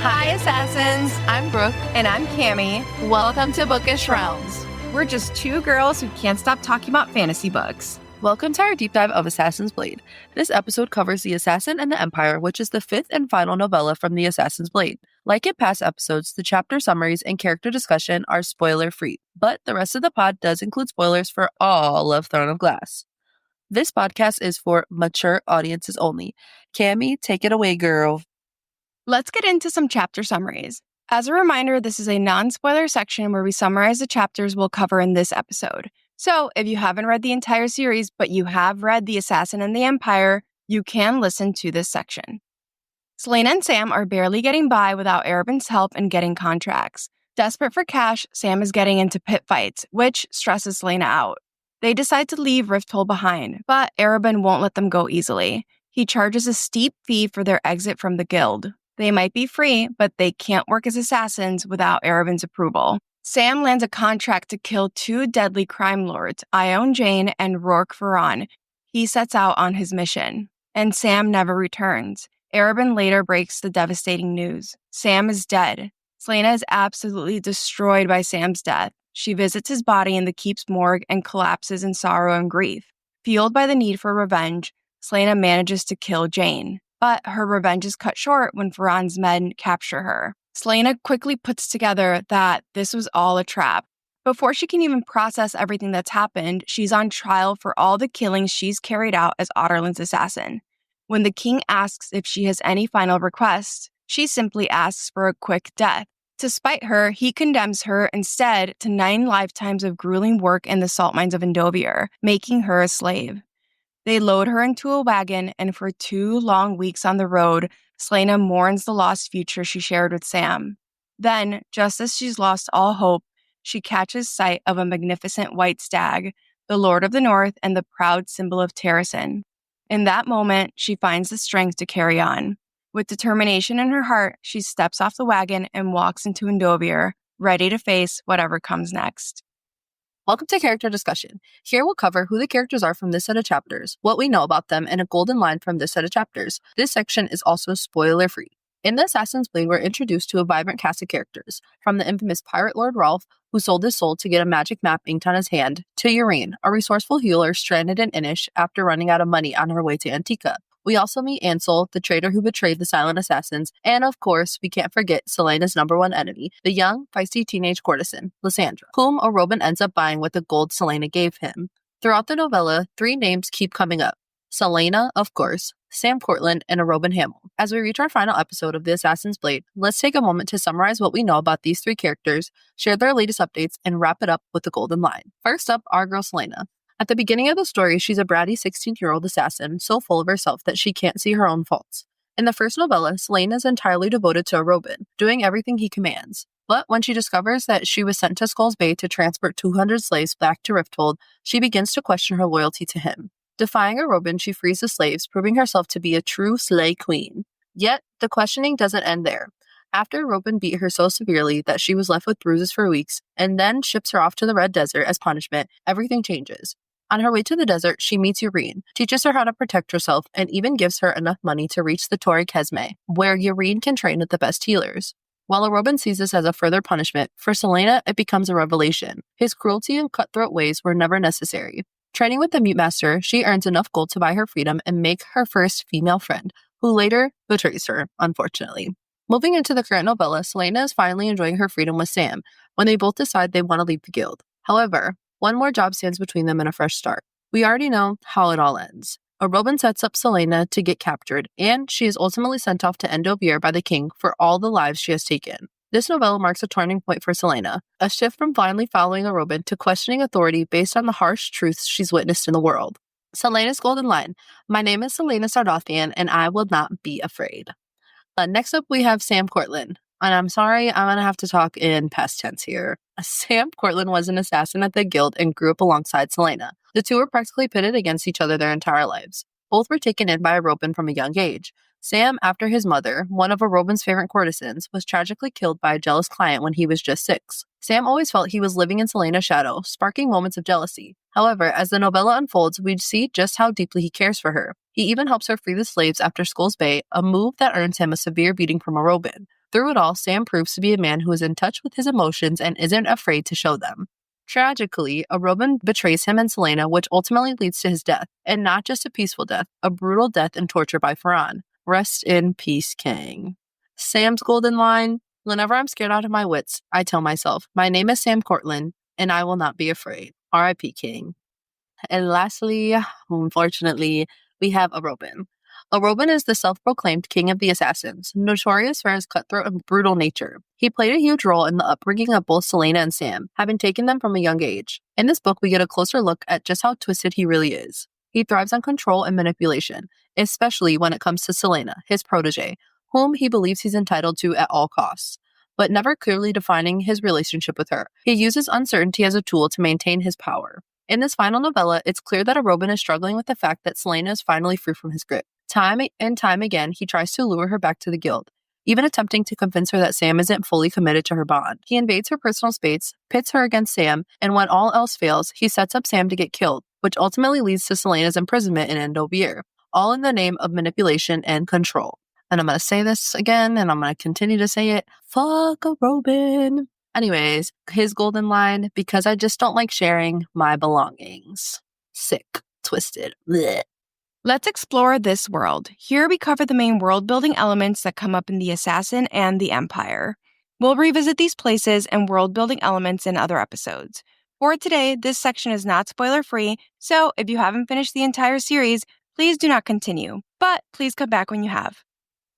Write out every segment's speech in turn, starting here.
Hi, Assassins! I'm Brooke. And I'm Cami. Welcome to Bookish Realms. We're just two girls who can't stop talking about fantasy books. Welcome to our deep dive of Assassin's Blade. This episode covers The Assassin and the Empire, which is the fifth and final novella from The Assassin's Blade. Like in past episodes, the chapter summaries and character discussion are spoiler-free, but the rest of the pod does include spoilers for all of Throne of Glass. This podcast is for mature audiences only. Cami, take it away, girl. Let's get into some chapter summaries. As a reminder, this is a non-spoiler section where we summarize the chapters we'll cover in this episode. So, if you haven't read the entire series, but you have read The Assassin and the Empire, you can listen to this section. Selena and Sam are barely getting by without Arobyn's help in getting contracts. Desperate for cash, Sam is getting into pit fights, which stresses Selena out. They decide to leave Rifthole behind, but Arobyn won't let them go easily. He charges a steep fee for their exit from the guild. They might be free, but they can't work as assassins without Arobyn's approval. Sam lands a contract to kill two deadly crime lords, Ione Jane and Rourke Veron. He sets out on his mission, and Sam never returns. Arobyn later breaks the devastating news. Sam is dead. Selena is absolutely destroyed by Sam's death. She visits his body in the keep's morgue and collapses in sorrow and grief. Fueled by the need for revenge, Selena manages to kill Jane. But her revenge is cut short when Veron's men capture her. Selena quickly puts together that this was all a trap. Before she can even process everything that's happened, she's on trial for all the killings she's carried out as Otterland's assassin. When the king asks if she has any final requests, she simply asks for a quick death. To spite her, he condemns her instead to 9 lifetimes of grueling work in the salt mines of Endovier, making her a slave. They load her into a wagon, and for 2 long weeks on the road, Selena mourns the lost future she shared with Sam. Then, just as she's lost all hope, she catches sight of a magnificent white stag, the Lord of the North and the proud symbol of Terrasen. In that moment, she finds the strength to carry on. With determination in her heart, she steps off the wagon and walks into Endovier, ready to face whatever comes next. Welcome to Character Discussion. Here we'll cover who the characters are from this set of chapters, what we know about them, and a golden line from this set of chapters. This section is also spoiler-free. In The Assassin's Blade, we're introduced to a vibrant cast of characters, from the infamous pirate Lord Rolf, who sold his soul to get a magic map inked on his hand, to Yrene, a resourceful healer stranded in Inish after running out of money on her way to Antica. We also meet Ansel, the traitor who betrayed the Silent Assassins, and of course, we can't forget Selena's number one enemy, the young, feisty teenage courtesan, Lysandra, whom Arobyn ends up buying with the gold Selena gave him. Throughout the novella, 3 names keep coming up. Selena, of course, Sam Cortland, and Arobyn Hamel. As we reach our final episode of The Assassin's Blade, let's take a moment to summarize what we know about these 3 characters, share their latest updates, and wrap it up with the golden line. First up, our girl Selena. At the beginning of the story, she's a bratty 16-year-old assassin, so full of herself that she can't see her own faults. In the first novella, Selena is entirely devoted to Arobyn, doing everything he commands. But when she discovers that she was sent to Skull's Bay to transport 200 slaves back to Rifthold, she begins to question her loyalty to him. Defying Arobyn, she frees the slaves, proving herself to be a true slay queen. Yet, the questioning doesn't end there. After Arobyn beat her so severely that she was left with bruises for weeks, and then ships her off to the Red Desert as punishment, everything changes. On her way to the desert, she meets Yrene, teaches her how to protect herself, and even gives her enough money to reach the Torre Kesme, where Yrene can train with the best healers. While Arobyn sees this as a further punishment, for Selena it becomes a revelation. His cruelty and cutthroat ways were never necessary. Training with the Mute Master, she earns enough gold to buy her freedom and make her first female friend, who later betrays her, unfortunately. Moving into the current novella, Selena is finally enjoying her freedom with Sam, when they both decide they want to leave the guild. However, one more job stands between them and a fresh start. We already know how it all ends. Arobyn sets up Selena to get captured, and she is ultimately sent off to Endovier by the king for all the lives she has taken. This novella marks a turning point for Selena, a shift from blindly following Arobyn to questioning authority based on the harsh truths she's witnessed in the world. Selena's golden line: "My name is Selena Sardathian, and I will not be afraid." Next up, we have Sam Cortland. And I'm sorry, I'm going to have to talk in past tense here. Sam Cortland was an assassin at the guild and grew up alongside Selena. The two were practically pitted against each other their entire lives. Both were taken in by Arobyn from a young age. Sam, after his mother, one of Arobyn's favorite courtesans, was tragically killed by a jealous client when he was just 6. Sam always felt he was living in Selena's shadow, sparking moments of jealousy. However, as the novella unfolds, we see just how deeply he cares for her. He even helps her free the slaves after Skull's Bay, a move that earns him a severe beating from Arobyn. Through it all, Sam proves to be a man who is in touch with his emotions and isn't afraid to show them. Tragically, a Robin betrays him and Celaena, which ultimately leads to his death, and not just a peaceful death, a brutal death and torture by Ferran. Rest in peace, King. Sam's golden line: whenever I'm scared out of my wits, I tell myself, my name is Sam Cortland, and I will not be afraid. R.I.P. King. And lastly, unfortunately, we have a Robin. A Robin is the self-proclaimed king of the assassins, notorious for his cutthroat and brutal nature. He played a huge role in the upbringing of both Celaena and Sam, having taken them from a young age. In this book, we get a closer look at just how twisted he really is. He thrives on control and manipulation, especially when it comes to Celaena, his protege, whom he believes he's entitled to at all costs, but never clearly defining his relationship with her. He uses uncertainty as a tool to maintain his power. In this final novella, it's clear that a Robin is struggling with the fact that Celaena is finally free from his grip. Time and time again, he tries to lure her back to the guild, even attempting to convince her that Sam isn't fully committed to her bond. He invades her personal space, pits her against Sam, and when all else fails, he sets up Sam to get killed, which ultimately leads to Celaena's imprisonment in Endovier, all in the name of manipulation and control. And I'm going to say this again, and I'm going to continue to say it. Fuck a Robin. Anyways, his golden line: because I just don't like sharing my belongings. Sick. Twisted. Blech. Let's explore this world. Here we cover the main world-building elements that come up in The Assassin and The Empire. We'll revisit these places and world-building elements in other episodes. For today, this section is not spoiler-free, so if you haven't finished the entire series, please do not continue, but please come back when you have.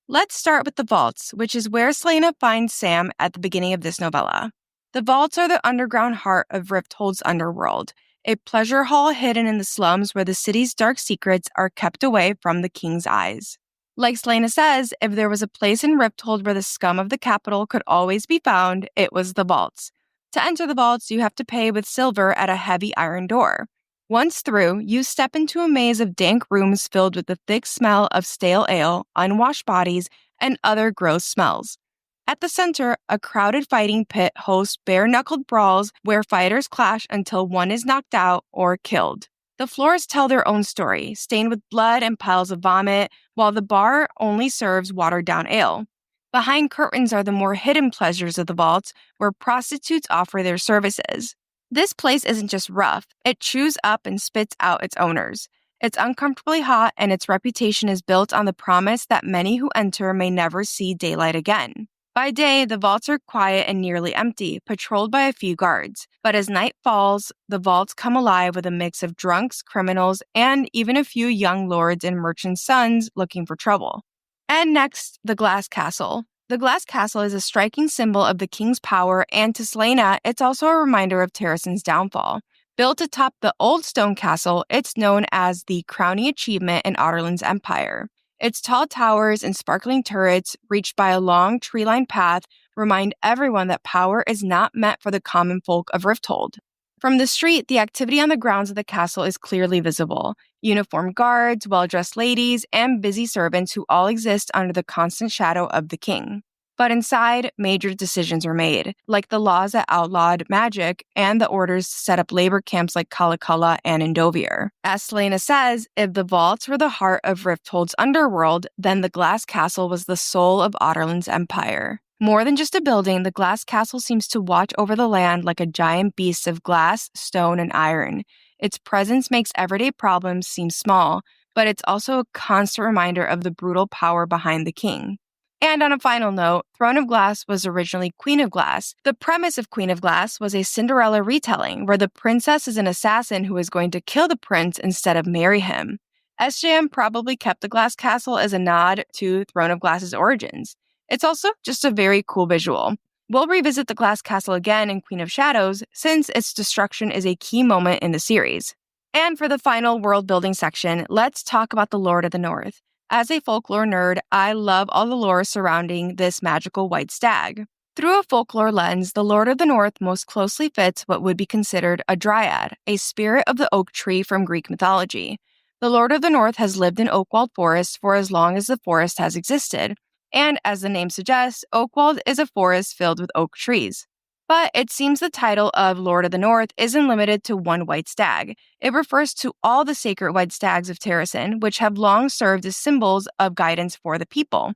Let's start with the vaults, which is where Celaena finds Sam at the beginning of this novella. The vaults are the underground heart of Rifthold's underworld, a pleasure hall hidden in the slums where the city's dark secrets are kept away from the king's eyes. Like Celaena says, if there was a place in Rifthold where the scum of the capital could always be found, it was the vaults. To enter the vaults, you have to pay with silver at a heavy iron door. Once through, you step into a maze of dank rooms filled with the thick smell of stale ale, unwashed bodies, and other gross smells. At the center, a crowded fighting pit hosts bare-knuckled brawls where fighters clash until one is knocked out or killed. The floors tell their own story, stained with blood and piles of vomit, while the bar only serves watered-down ale. Behind curtains are the more hidden pleasures of the vaults, where prostitutes offer their services. This place isn't just rough, it chews up and spits out its owners. It's uncomfortably hot, and its reputation is built on the promise that many who enter may never see daylight again. By day, the vaults are quiet and nearly empty, patrolled by a few guards. But as night falls, the vaults come alive with a mix of drunks, criminals, and even a few young lords and merchants' sons looking for trouble. And next, the Glass Castle. The Glass Castle is a striking symbol of the king's power, and to Celaena, it's also a reminder of Terrasen's downfall. Built atop the old stone castle, it's known as the crowning achievement in Otterland's empire. Its tall towers and sparkling turrets, reached by a long tree-lined path, remind everyone that power is not meant for the common folk of Rifthold. From the street, the activity on the grounds of the castle is clearly visible. Uniformed guards, well-dressed ladies, and busy servants who all exist under the constant shadow of the king. But inside, major decisions are made, like the laws that outlawed magic and the orders to set up labor camps like Calaculla and Endovier. As Celaena says, if the vaults were the heart of Rifthold's underworld, then the Glass Castle was the soul of Otterland's empire. More than just a building, the Glass Castle seems to watch over the land like a giant beast of glass, stone, and iron. Its presence makes everyday problems seem small, but it's also a constant reminder of the brutal power behind the king. And on a final note, Throne of Glass was originally Queen of Glass. The premise of Queen of Glass was a Cinderella retelling, where the princess is an assassin who is going to kill the prince instead of marry him. SJM probably kept the Glass Castle as a nod to Throne of Glass's origins. It's also just a very cool visual. We'll revisit the Glass Castle again in Queen of Shadows, since its destruction is a key moment in the series. And for the final world-building section, let's talk about the Lord of the North. As a folklore nerd, I love all the lore surrounding this magical white stag. Through a folklore lens, the Lord of the North most closely fits what would be considered a dryad, a spirit of the oak tree from Greek mythology. The Lord of the North has lived in Oakwald Forest for as long as the forest has existed. And as the name suggests, Oakwald is a forest filled with oak trees. But it seems the title of Lord of the North isn't limited to one white stag. It refers to all the sacred white stags of Terrasen, which have long served as symbols of guidance for the people.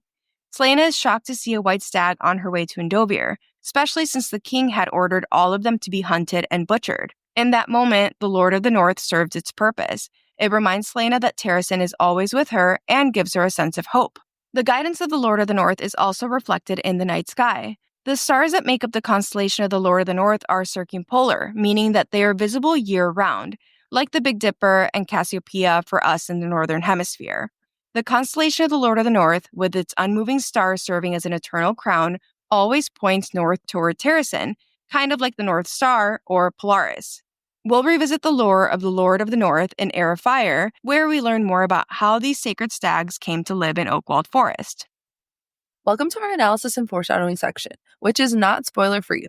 Selena is shocked to see a white stag on her way to Endovir, especially since the king had ordered all of them to be hunted and butchered. In that moment, the Lord of the North served its purpose. It reminds Selena that Terrasen is always with her and gives her a sense of hope. The guidance of the Lord of the North is also reflected in the night sky. The stars that make up the constellation of the Lord of the North are circumpolar, meaning that they are visible year-round, like the Big Dipper and Cassiopeia for us in the Northern Hemisphere. The constellation of the Lord of the North, with its unmoving star serving as an eternal crown, always points north toward Terrasen, kind of like the North Star or Polaris. We'll revisit the lore of the Lord of the North in Air of Fire, where we learn more about how these sacred stags came to live in Oakwald Forest. Welcome to our analysis and foreshadowing section, which is not spoiler-free.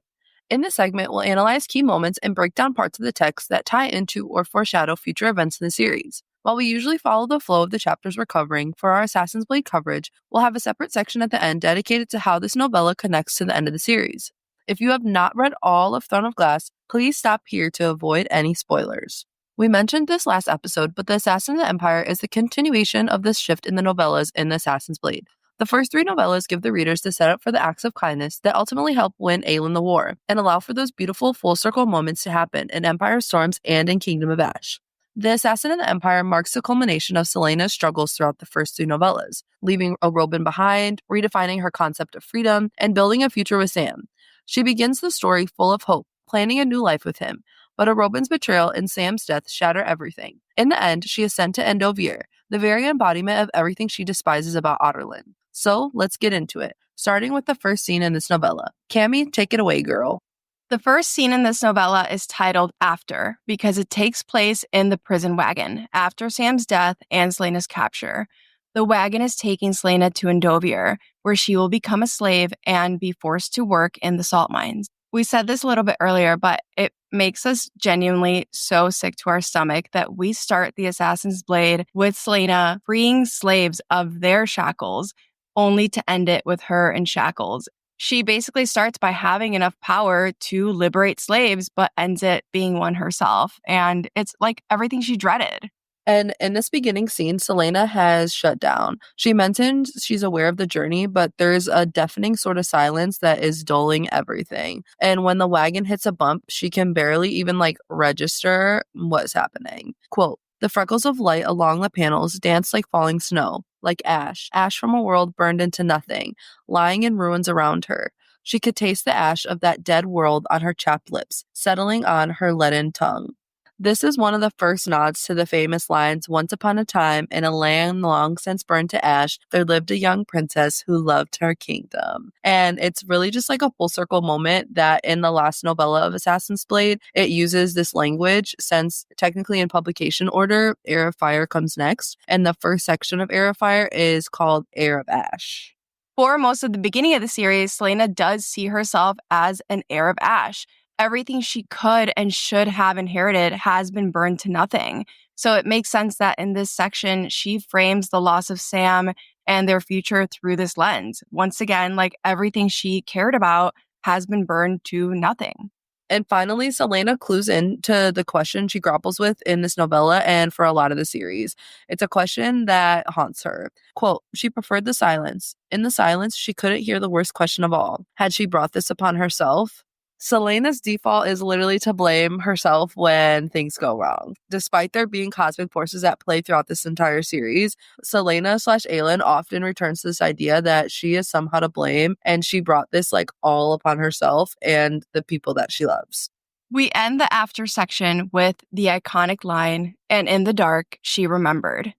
In this segment, we'll analyze key moments and break down parts of the text that tie into or foreshadow future events in the series. While we usually follow the flow of the chapters we're covering, for our Assassin's Blade coverage, we'll have a separate section at the end dedicated to how this novella connects to the end of the series. If you have not read all of Throne of Glass, please stop here to avoid any spoilers. We mentioned this last episode, but the Assassin of the Empire is the continuation of this shift in the novellas in the Assassin's Blade. The first three novellas give the readers the setup for the acts of kindness that ultimately help win Aelin the war, and allow for those beautiful full-circle moments to happen in Empire of Storms and in Kingdom of Ash. The Assassin of the Empire marks the culmination of Celaena's struggles throughout the first two novellas, leaving Robin behind, redefining her concept of freedom, and building a future with Sam. She begins the story full of hope, planning a new life with him, but Robin's betrayal and Sam's death shatter everything. In the end, she is sent to Endovir, the very embodiment of everything she despises about Otterlin. So let's get into it, starting with the first scene in this novella. Cami, take it away, girl. The first scene in this novella is titled After because it takes place in the prison wagon after Sam's death and Celaena's capture. The wagon is taking Celaena to Endovir, where she will become a slave and be forced to work in the salt mines. We said this a little bit earlier, but it makes us genuinely so sick to our stomach that we start the Assassin's Blade with Celaena freeing slaves of their shackles, only to end it with her in shackles. She basically starts by having enough power to liberate slaves, but ends it being one herself. And it's like everything she dreaded. And in this beginning scene, Celaena has shut down. She mentioned she's aware of the journey, but there's a deafening sort of silence that is dulling everything. And when the wagon hits a bump, she can barely even register what's happening. Quote, "The freckles of light along the panels dance like falling snow, like ash from a world burned into nothing, lying in ruins around her. She could taste the ash of that dead world on her chapped lips, settling on her leaden tongue." This is one of the first nods to the famous lines, "Once upon a time, in a land long since burned to ash, there lived a young princess who loved her kingdom." And it's really just like a full circle moment that in the last novella of Assassin's Blade, it uses this language since technically in publication order, Air of Fire comes next. And the first section of Air of Fire is called Air of Ash. For most of the beginning of the series, Celaena does see herself as an heir of ash. Everything she could and should have inherited has been burned to nothing. So it makes sense that in this section, she frames the loss of Sam and their future through this lens. Once again, everything she cared about has been burned to nothing. And finally, Celaena clues into the question she grapples with in this novella and for a lot of the series. It's a question that haunts her. Quote, "She preferred the silence. In the silence, she couldn't hear the worst question of all. Had she brought this upon herself?" Celaena's default is literally to blame herself when things go wrong. Despite there being cosmic forces at play throughout this entire series, Celaena/Aelin often returns to this idea that she is somehow to blame and she brought this all upon herself and the people that she loves. We end the after section with the iconic line, "And in the dark, she remembered."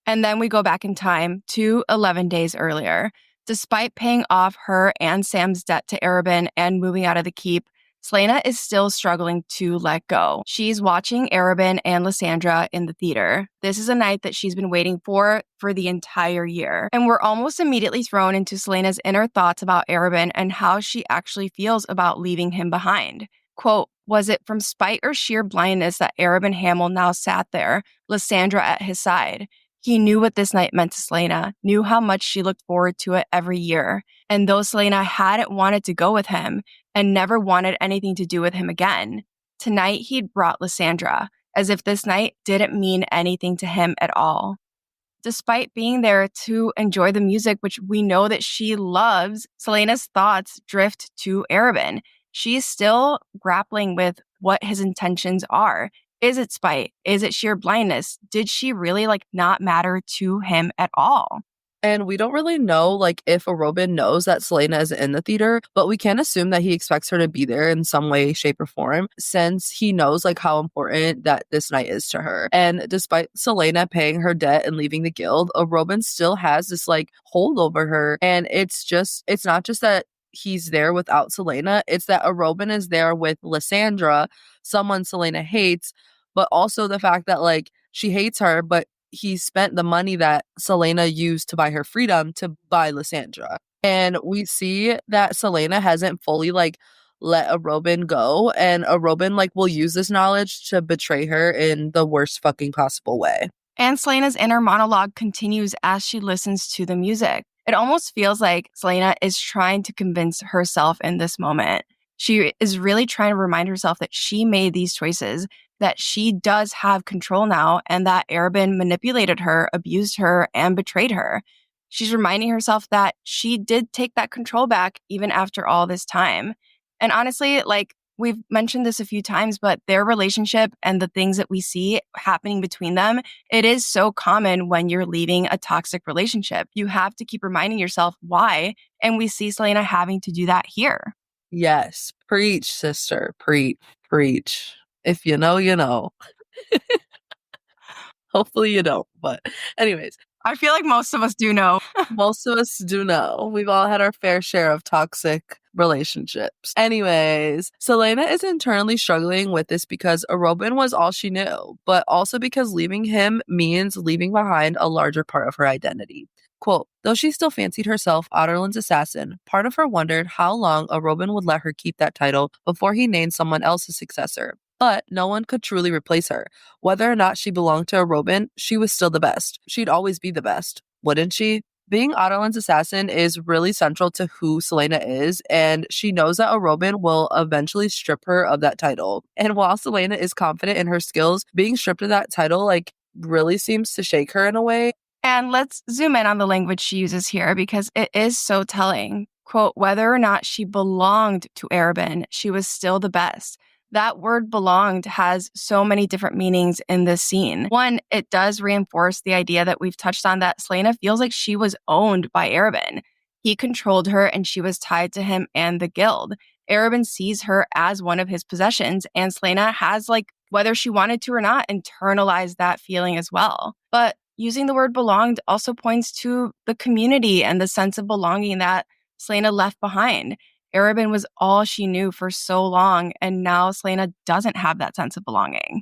And then we go back in time to 11 days earlier. Despite paying off her and Sam's debt to Arobynn and moving out of the keep, Celaena is still struggling to let go. She's watching Arobynn and Lysandra in the theater. This is a night that she's been waiting for the entire year. And we're almost immediately thrown into Celaena's inner thoughts about Arobynn and how she actually feels about leaving him behind. Quote, "Was it from spite or sheer blindness that Arobynn Hamel now sat there, Lysandra at his side? He knew what this night meant to Celaena, knew how much she looked forward to it every year. And though Celaena hadn't wanted to go with him and never wanted anything to do with him again, tonight he'd brought Lysandra, as if this night didn't mean anything to him at all." despite being there to enjoy the music, which we know that she loves, Selena's thoughts drift to Arabin. She's still grappling with what his intentions are. Is it spite? Is it sheer blindness? Did she really not matter to him at all? And we don't really know, if Robin knows that Selena is in the theater, but we can assume that he expects her to be there in some way, shape, or form, since he knows, how important that this night is to her. And despite Selena paying her debt and leaving the guild, Robin still has this, hold over her. And it's not just that he's there without Selena, it's that Robin is there with Lysandra, someone Selena hates, but also the fact that, she hates her, but he spent the money that Selena used to buy her freedom to buy Lysandra. And we see that Selena hasn't fully let a Robin go, and a Robin will use this knowledge to betray her in the worst fucking possible way. And Selena's inner monologue continues as she listens to the music. It almost feels like Selena is trying to convince herself in this moment. She is really trying to remind herself that she made these choices, that she does have control now, and that Arabin manipulated her, abused her, and betrayed her. She's reminding herself that she did take that control back even after all this time. And honestly, we've mentioned this a few times, but their relationship and the things that we see happening between them, it is so common when you're leaving a toxic relationship. You have to keep reminding yourself why, and we see Selena having to do that here. Yes. Preach, sister. Preach. If you know, you know. Hopefully you don't. But anyways, I feel like most of us do know. most of us do know. We've all had our fair share of toxic relationships. Anyways, Selena is internally struggling with this because Robin was all she knew, but also because leaving him means leaving behind a larger part of her identity. Quote, though she still fancied herself Otterland's assassin, part of her wondered how long Robin would let her keep that title before he named someone else his successor. But no one could truly replace her. Whether or not she belonged to Robin, she was still the best. She'd always be the best, wouldn't she? Being Otterland's assassin is really central to who Selena is, and she knows that Robin will eventually strip her of that title. And while Selena is confident in her skills, being stripped of that title, really seems to shake her in a way. And let's zoom in on the language she uses here because it is so telling. Quote, whether or not she belonged to Arabin, she was still the best. That word belonged has so many different meanings in this scene. One, it does reinforce the idea that we've touched on that Selena feels like she was owned by Arabin. He controlled her and she was tied to him and the guild. Arabin sees her as one of his possessions, and Selena has, whether she wanted to or not, internalized that feeling as well. But using the word belonged also points to the community and the sense of belonging that Selena left behind. Arabin was all she knew for so long, and now Selena doesn't have that sense of belonging.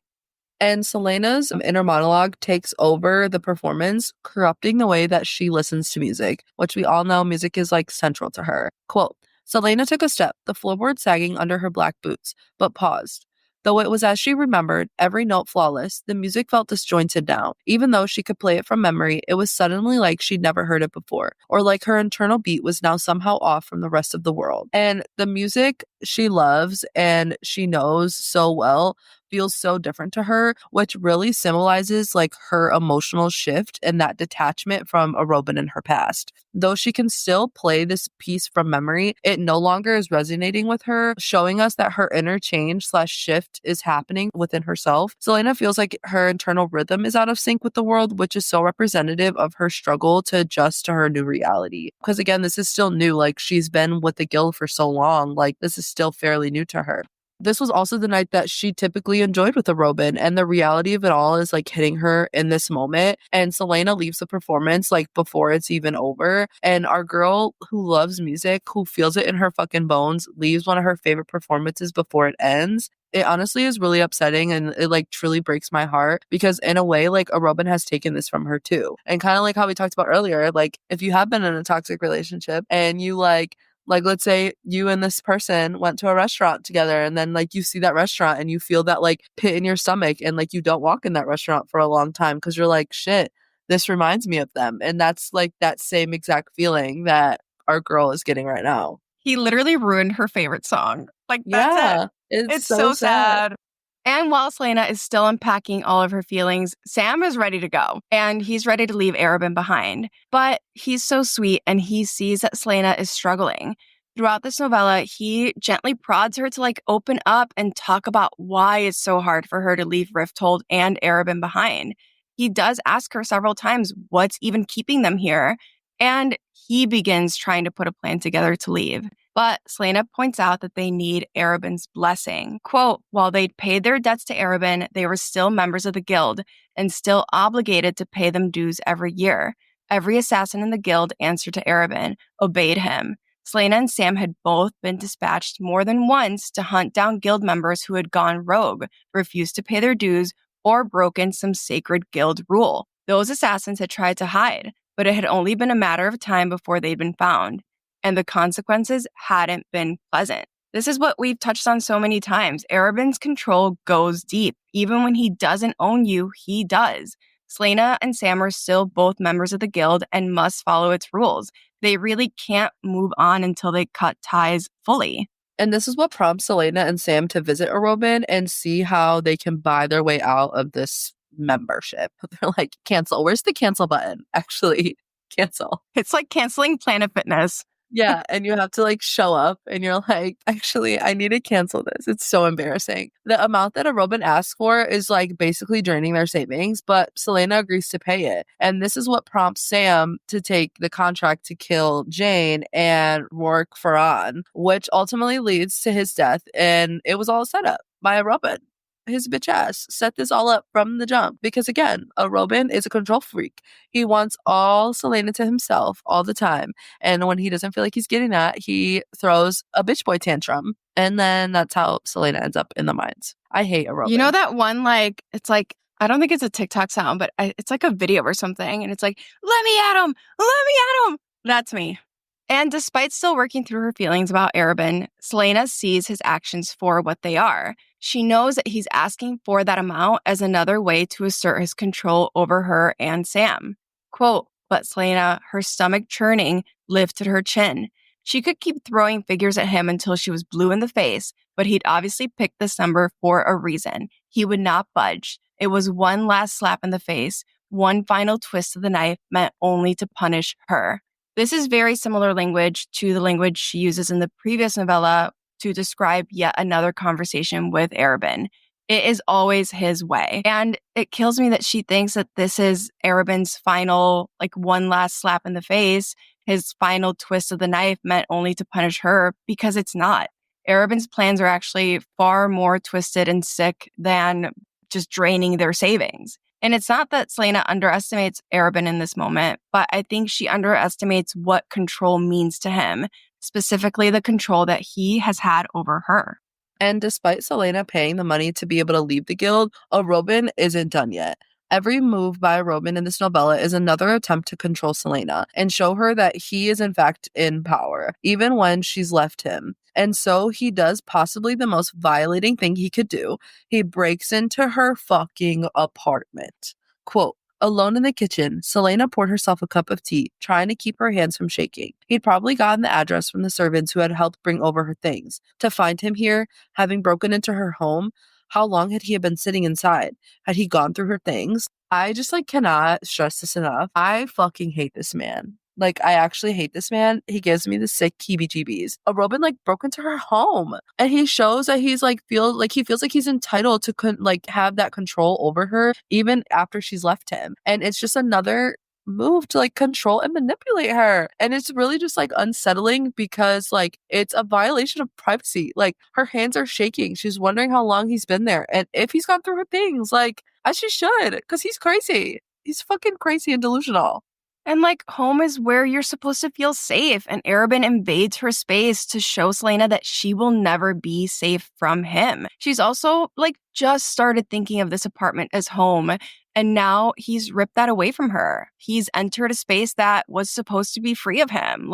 And Selena's inner monologue takes over the performance, corrupting the way that she listens to music, which we all know music is central to her. Quote, Selena took a step, the floorboard sagging under her black boots, but paused. Though it was as she remembered, every note flawless, the music felt disjointed now. Even though she could play it from memory, it was suddenly like she'd never heard it before, or like her internal beat was now somehow off from the rest of the world. And the music she loves and she knows so well feels so different to her, which really symbolizes her emotional shift and that detachment from a Robin in her past. Though she can still play this piece from memory, it no longer is resonating with her, showing us that her inner change/shift is happening within herself. Selena feels like her internal rhythm is out of sync with the world, which is so representative of her struggle to adjust to her new reality. Because again, this is still new. She's been with the guild for so long. This is still fairly new to her. This was also the night that she typically enjoyed with a Robin, and the reality of it all is hitting her in this moment. And Selena leaves the performance before it's even over. And our girl who loves music, who feels it in her fucking bones, leaves one of her favorite performances before it ends. It honestly is really upsetting, and it truly breaks my heart because in a way, a Robin has taken this from her too. And kind of like how we talked about earlier, if you have been in a toxic relationship and you let's say you and this person went to a restaurant together and then you see that restaurant and you feel that pit in your stomach and you don't walk in that restaurant for a long time because you're shit, this reminds me of them. And that's that same exact feeling that our girl is getting right now. He literally ruined her favorite song. That's Yeah, it. It's so so sad. And while Selena is still unpacking all of her feelings, Sam is ready to go, and he's ready to leave Arabin behind. But he's so sweet, and he sees that Selena is struggling. Throughout this novella, he gently prods her to open up and talk about why it's so hard for her to leave Rifthold and Arabin behind. He does ask her several times what's even keeping them here, and he begins trying to put a plan together to leave. But Selena points out that they need Arabin's blessing. Quote, while they'd paid their debts to Arabin, they were still members of the guild and still obligated to pay them dues every year. Every assassin in the guild answered to Arabin, obeyed him. Selena and Sam had both been dispatched more than once to hunt down guild members who had gone rogue, refused to pay their dues, or broken some sacred guild rule. Those assassins had tried to hide, but it had only been a matter of time before they'd been found, and the consequences hadn't been pleasant. This is what we've touched on so many times. Arabin's control goes deep. Even when he doesn't own you, he does. Selena and Sam are still both members of the guild and must follow its rules. They really can't move on until they cut ties fully. And this is what prompts Selena and Sam to visit Arobin and see how they can buy their way out of this membership. They're like, cancel. Where's the cancel button? Actually, cancel. It's like canceling Planet Fitness. Yeah, and you have to show up and you're like, actually, I need to cancel this. It's so embarrassing. The amount that Arobin asks for is basically draining their savings, but Selena agrees to pay it. And this is what prompts Sam to take the contract to kill Jane and Rourke Farhan, which ultimately leads to his death. And it was all set up by Arobin. His bitch ass set this all up from the jump because, again, Arobin is a control freak. He wants all Selena to himself all the time. And when he doesn't feel like he's getting that, he throws a bitch boy tantrum. And then that's how Selena ends up in the mines. I hate Arobin. You know that one, it's I don't think it's a TikTok sound, but it's like a video or something. And it's like, let me at him. Let me at him. That's me. And despite still working through her feelings about Arabin, Selena sees his actions for what they are. She knows that he's asking for that amount as another way to assert his control over her and Sam. Quote, but Selena, her stomach churning, lifted her chin. She could keep throwing figures at him until she was blue in the face, but he'd obviously picked this number for a reason. He would not budge. It was one last slap in the face. One final twist of the knife meant only to punish her. This is very similar language to the language she uses in the previous novella to describe yet another conversation with Arabin. It is always his way. And it kills me that she thinks that this is Arabin's final, one last slap in the face. His final twist of the knife meant only to punish her, because it's not. Arabin's plans are actually far more twisted and sick than just draining their savings. And it's not that Selena underestimates Arabin in this moment, but I think she underestimates what control means to him, specifically the control that he has had over her. And despite Selena paying the money to be able to leave the guild, Arobin isn't done yet. Every move by Arobin in this novella is another attempt to control Selena and show her that he is in fact in power, even when she's left him. And so he does possibly the most violating thing he could do. He breaks into her fucking apartment. Quote, alone in the kitchen, Selena poured herself a cup of tea, trying to keep her hands from shaking. He'd probably gotten the address from the servants who had helped bring over her things. To find him here, having broken into her home, how long had he been sitting inside? Had he gone through her things? I just cannot stress this enough. I fucking hate this man. I actually hate this man. He gives me the sick heebie-jeebies. Arobin broke into her home, and he shows that he feels like he's entitled to have that control over her even after she's left him. And it's just another move to control and manipulate her. And it's really just unsettling because it's a violation of privacy. Her hands are shaking. She's wondering how long he's been there and if he's gone through her things, as she should, because he's crazy. He's fucking crazy and delusional. And home is where you're supposed to feel safe. And Arabin invades her space to show Selena that she will never be safe from him. She's also just started thinking of this apartment as home. And now he's ripped that away from her. He's entered a space that was supposed to be free of him.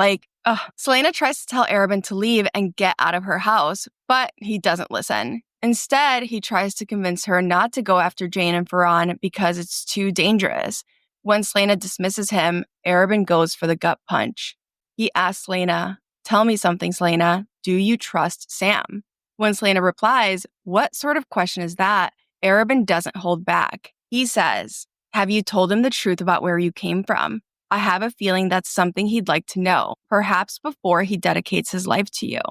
Selena tries to tell Arabin to leave and get out of her house, but he doesn't listen. Instead, he tries to convince her not to go after Jane and Farhan because it's too dangerous. When Selena dismisses him, Arabin goes for the gut punch. He asks Selena, tell me something, Selena. Do you trust Sam? When Selena replies, "What sort of question is that?" Arabin doesn't hold back. He says, "Have you told him the truth about where you came from? I have a feeling that's something he'd like to know, perhaps before he dedicates his life to you."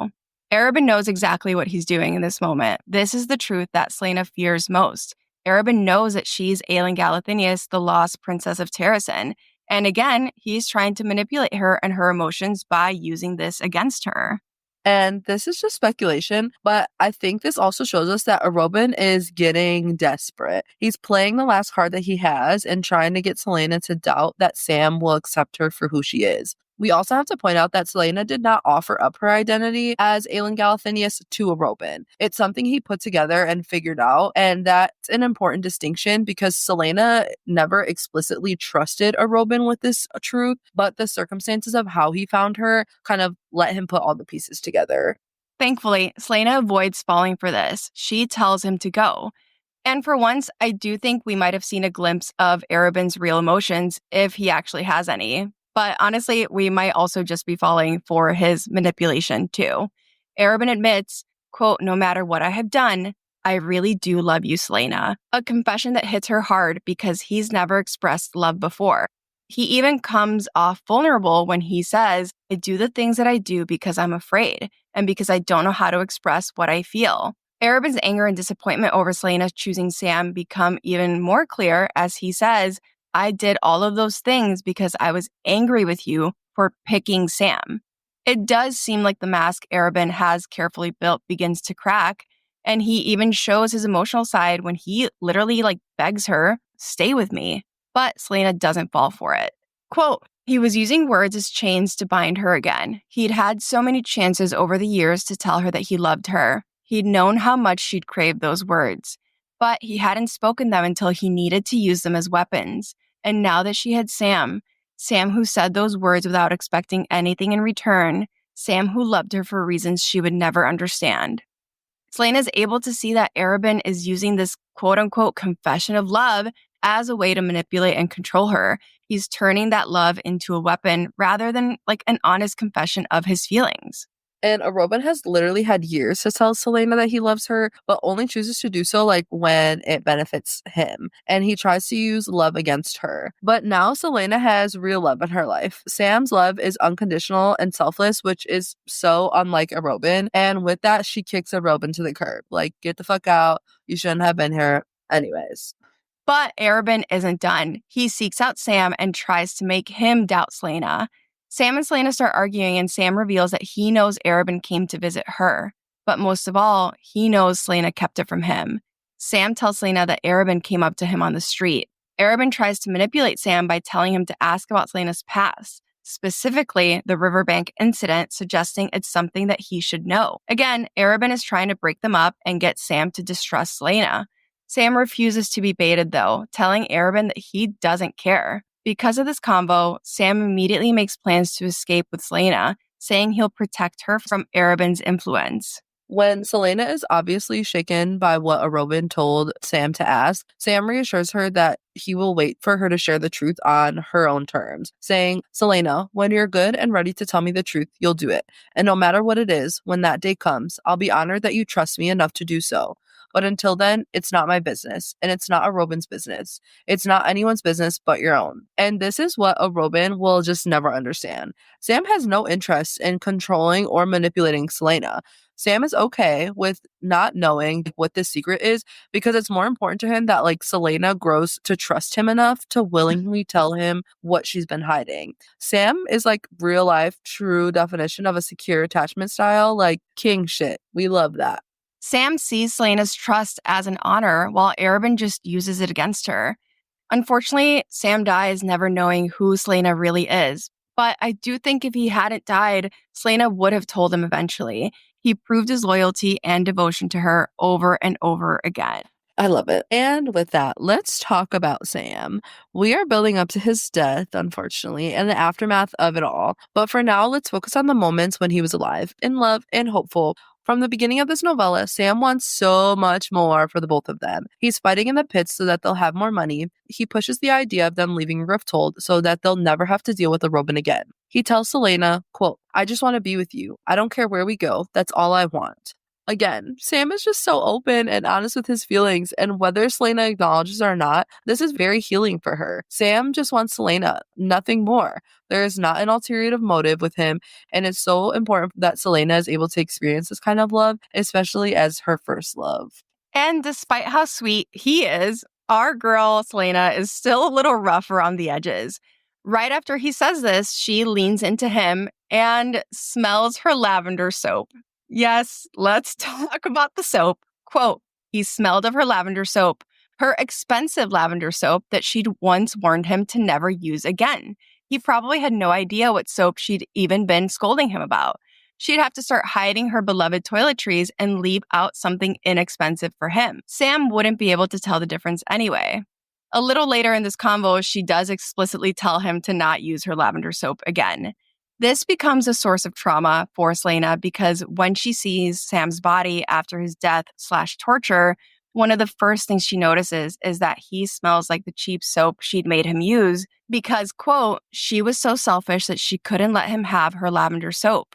Arabin knows exactly what he's doing in this moment. This is the truth that Selena fears most. Arabin knows that she's Aelin Galathynius, the lost princess of Terrasen. And again, he's trying to manipulate her and her emotions by using this against her. And this is just speculation, but I think this also shows us that Arobin is getting desperate. He's playing the last card that he has and trying to get Selena to doubt that Sam will accept her for who she is. We also have to point out that Selena did not offer up her identity as Aelin Galathynius to Arobin. It's something he put together and figured out, and that's an important distinction because Selena never explicitly trusted Arobin with this truth, but the circumstances of how he found her kind of let him put all the pieces together. Thankfully, Selena avoids falling for this. She tells him to go. And for once, I do think we might have seen a glimpse of Arabin's real emotions if he actually has any. But honestly, we might also just be falling for his manipulation too. Arabin admits, quote, "No matter what I have done, I really do love you, Selena." A confession that hits her hard because he's never expressed love before. He even comes off vulnerable when he says, "I do the things that I do because I'm afraid and because I don't know how to express what I feel." Arabin's anger and disappointment over Selena choosing Sam become even more clear as he says, "I did all of those things because I was angry with you for picking Sam." It does seem like the mask Arabin has carefully built begins to crack, and he even shows his emotional side when he literally begs her, "Stay with me." But Selena doesn't fall for it. Quote, "He was using words as chains to bind her again. He'd had so many chances over the years to tell her that he loved her. He'd known how much she'd craved those words. But he hadn't spoken them until he needed to use them as weapons. And now that she had Sam, Sam who said those words without expecting anything in return, Sam who loved her for reasons she would never understand." Selena is able to see that Arabin is using this quote-unquote confession of love as a way to manipulate and control her. He's turning that love into a weapon rather than an honest confession of his feelings. And Arobin has literally had years to tell Selena that he loves her, but only chooses to do so when it benefits him. And he tries to use love against her. But now Selena has real love in her life. Sam's love is unconditional and selfless, which is so unlike Arobin. And with that, she kicks Arobin to the curb. Get the fuck out. You shouldn't have been here. Anyways. But Arabin isn't done. He seeks out Sam and tries to make him doubt Selena. Sam and Selena start arguing, and Sam reveals that he knows Arabin came to visit her. But most of all, he knows Selena kept it from him. Sam tells Selena that Arabin came up to him on the street. Arabin tries to manipulate Sam by telling him to ask about Selena's past, specifically the riverbank incident, suggesting it's something that he should know. Again, Arabin is trying to break them up and get Sam to distrust Selena. Sam refuses to be baited, though, telling Arabin that he doesn't care. Because of this convo, Sam immediately makes plans to escape with Selena, saying he'll protect her from Arabin's influence. When Selena is obviously shaken by what Arobin told Sam to ask, Sam reassures her that he will wait for her to share the truth on her own terms, saying, "Selena, when you're good and ready to tell me the truth, you'll do it. And no matter what it is, when that day comes, I'll be honored that you trust me enough to do so. But until then, it's not my business, and it's not Arobin's business. It's not anyone's business but your own." And this is what Arobin will just never understand. Sam has no interest in controlling or manipulating Selena. Sam is okay with not knowing what this secret is because it's more important to him that Selena grows to trust him enough to willingly tell him what she's been hiding. Sam is real life, true definition of a secure attachment style, king shit. We love that. Sam sees Selena's trust as an honor, while Arabin just uses it against her. Unfortunately, Sam dies never knowing who Selena really is. But I do think if he hadn't died, Selena would have told him eventually. He proved his loyalty and devotion to her over and over again. I love it. And with that, let's talk about Sam. We are building up to his death, unfortunately, and the aftermath of it all. But for now, let's focus on the moments when he was alive, in love, and hopeful. From the beginning of this novella, Sam wants so much more for the both of them. He's fighting in the pits so that they'll have more money. He pushes the idea of them leaving Rifthold so that they'll never have to deal with Arobin again. He tells Selena, quote, "I just want to be with you. I don't care where we go. That's all I want." Again, Sam is just so open and honest with his feelings, and whether Selena acknowledges or not, this is very healing for her. Sam just wants Selena, nothing more. There is not an ulterior motive with him, and it's so important that Selena is able to experience this kind of love, especially as her first love. And despite how sweet he is, our girl Selena is still a little rough around the edges. Right after he says this, she leans into him and smells her lavender soap. Yes, let's talk about the soap. Quote, he smelled of her lavender soap, her expensive lavender soap that she'd once warned him to never use again. He probably had no idea what soap she'd even been scolding him about. She'd have to start hiding her beloved toiletries and leave out something inexpensive for him. Sam wouldn't be able to tell the difference anyway. A little later in this convo, she does explicitly tell him to not use her lavender soap again. This becomes a source of trauma for Selena because when she sees Sam's body after his death/torture, one of the first things she notices is that he smells like the cheap soap she'd made him use because, quote, she was so selfish that she couldn't let him have her lavender soap.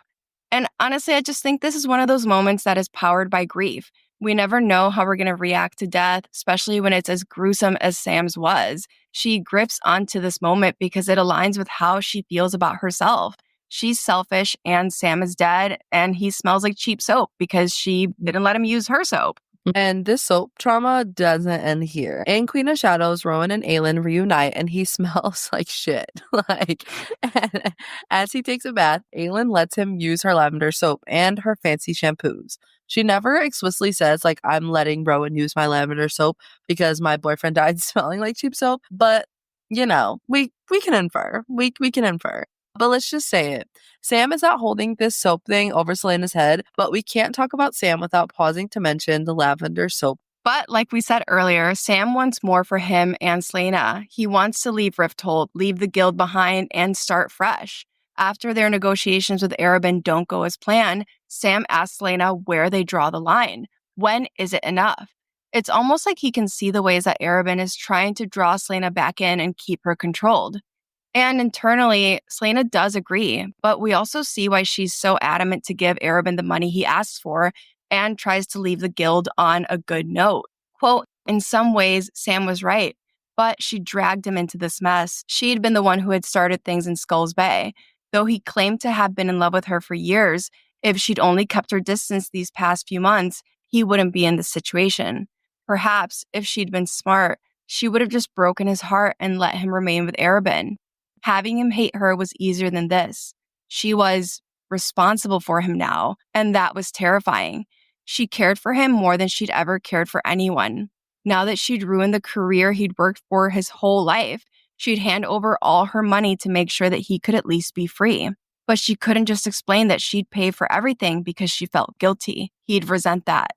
And honestly, I just think this is one of those moments that is powered by grief. We never know how we're going to react to death, especially when it's as gruesome as Sam's was. She grips onto this moment because it aligns with how she feels about herself. She's selfish and Sam is dead and he smells like cheap soap because she didn't let him use her soap. And this soap trauma doesn't end here. In Queen of Shadows, Rowan and Aelin reunite and he smells like shit. And as he takes a bath, Aelin lets him use her lavender soap and her fancy shampoos. She never explicitly says, I'm letting Rowan use my lavender soap because my boyfriend died smelling like cheap soap. But, we can infer. We can infer. But let's just say it. Sam is not holding this soap thing over Selena's head, but we can't talk about Sam without pausing to mention the lavender soap. But like we said earlier, Sam wants more for him and Selena. He wants to leave Rifthold, leave the guild behind, and start fresh. After their negotiations with Arobynn don't go as planned, Sam asks Selena where they draw the line. When is it enough? It's almost like he can see the ways that Arobynn is trying to draw Selena back in and keep her controlled. And internally, Selena does agree, but we also see why she's so adamant to give Arobynn the money he asks for and tries to leave the guild on a good note. Quote, in some ways, Sam was right, but she dragged him into this mess. She had been the one who had started things in Skulls Bay. Though he claimed to have been in love with her for years, if she'd only kept her distance these past few months, he wouldn't be in this situation. Perhaps, if she'd been smart, she would have just broken his heart and let him remain with Arobynn. Having him hate her was easier than this. She was responsible for him now, and that was terrifying. She cared for him more than she'd ever cared for anyone. Now that she'd ruined the career he'd worked for his whole life, she'd hand over all her money to make sure that he could at least be free. But she couldn't just explain that she'd pay for everything because she felt guilty. He'd resent that.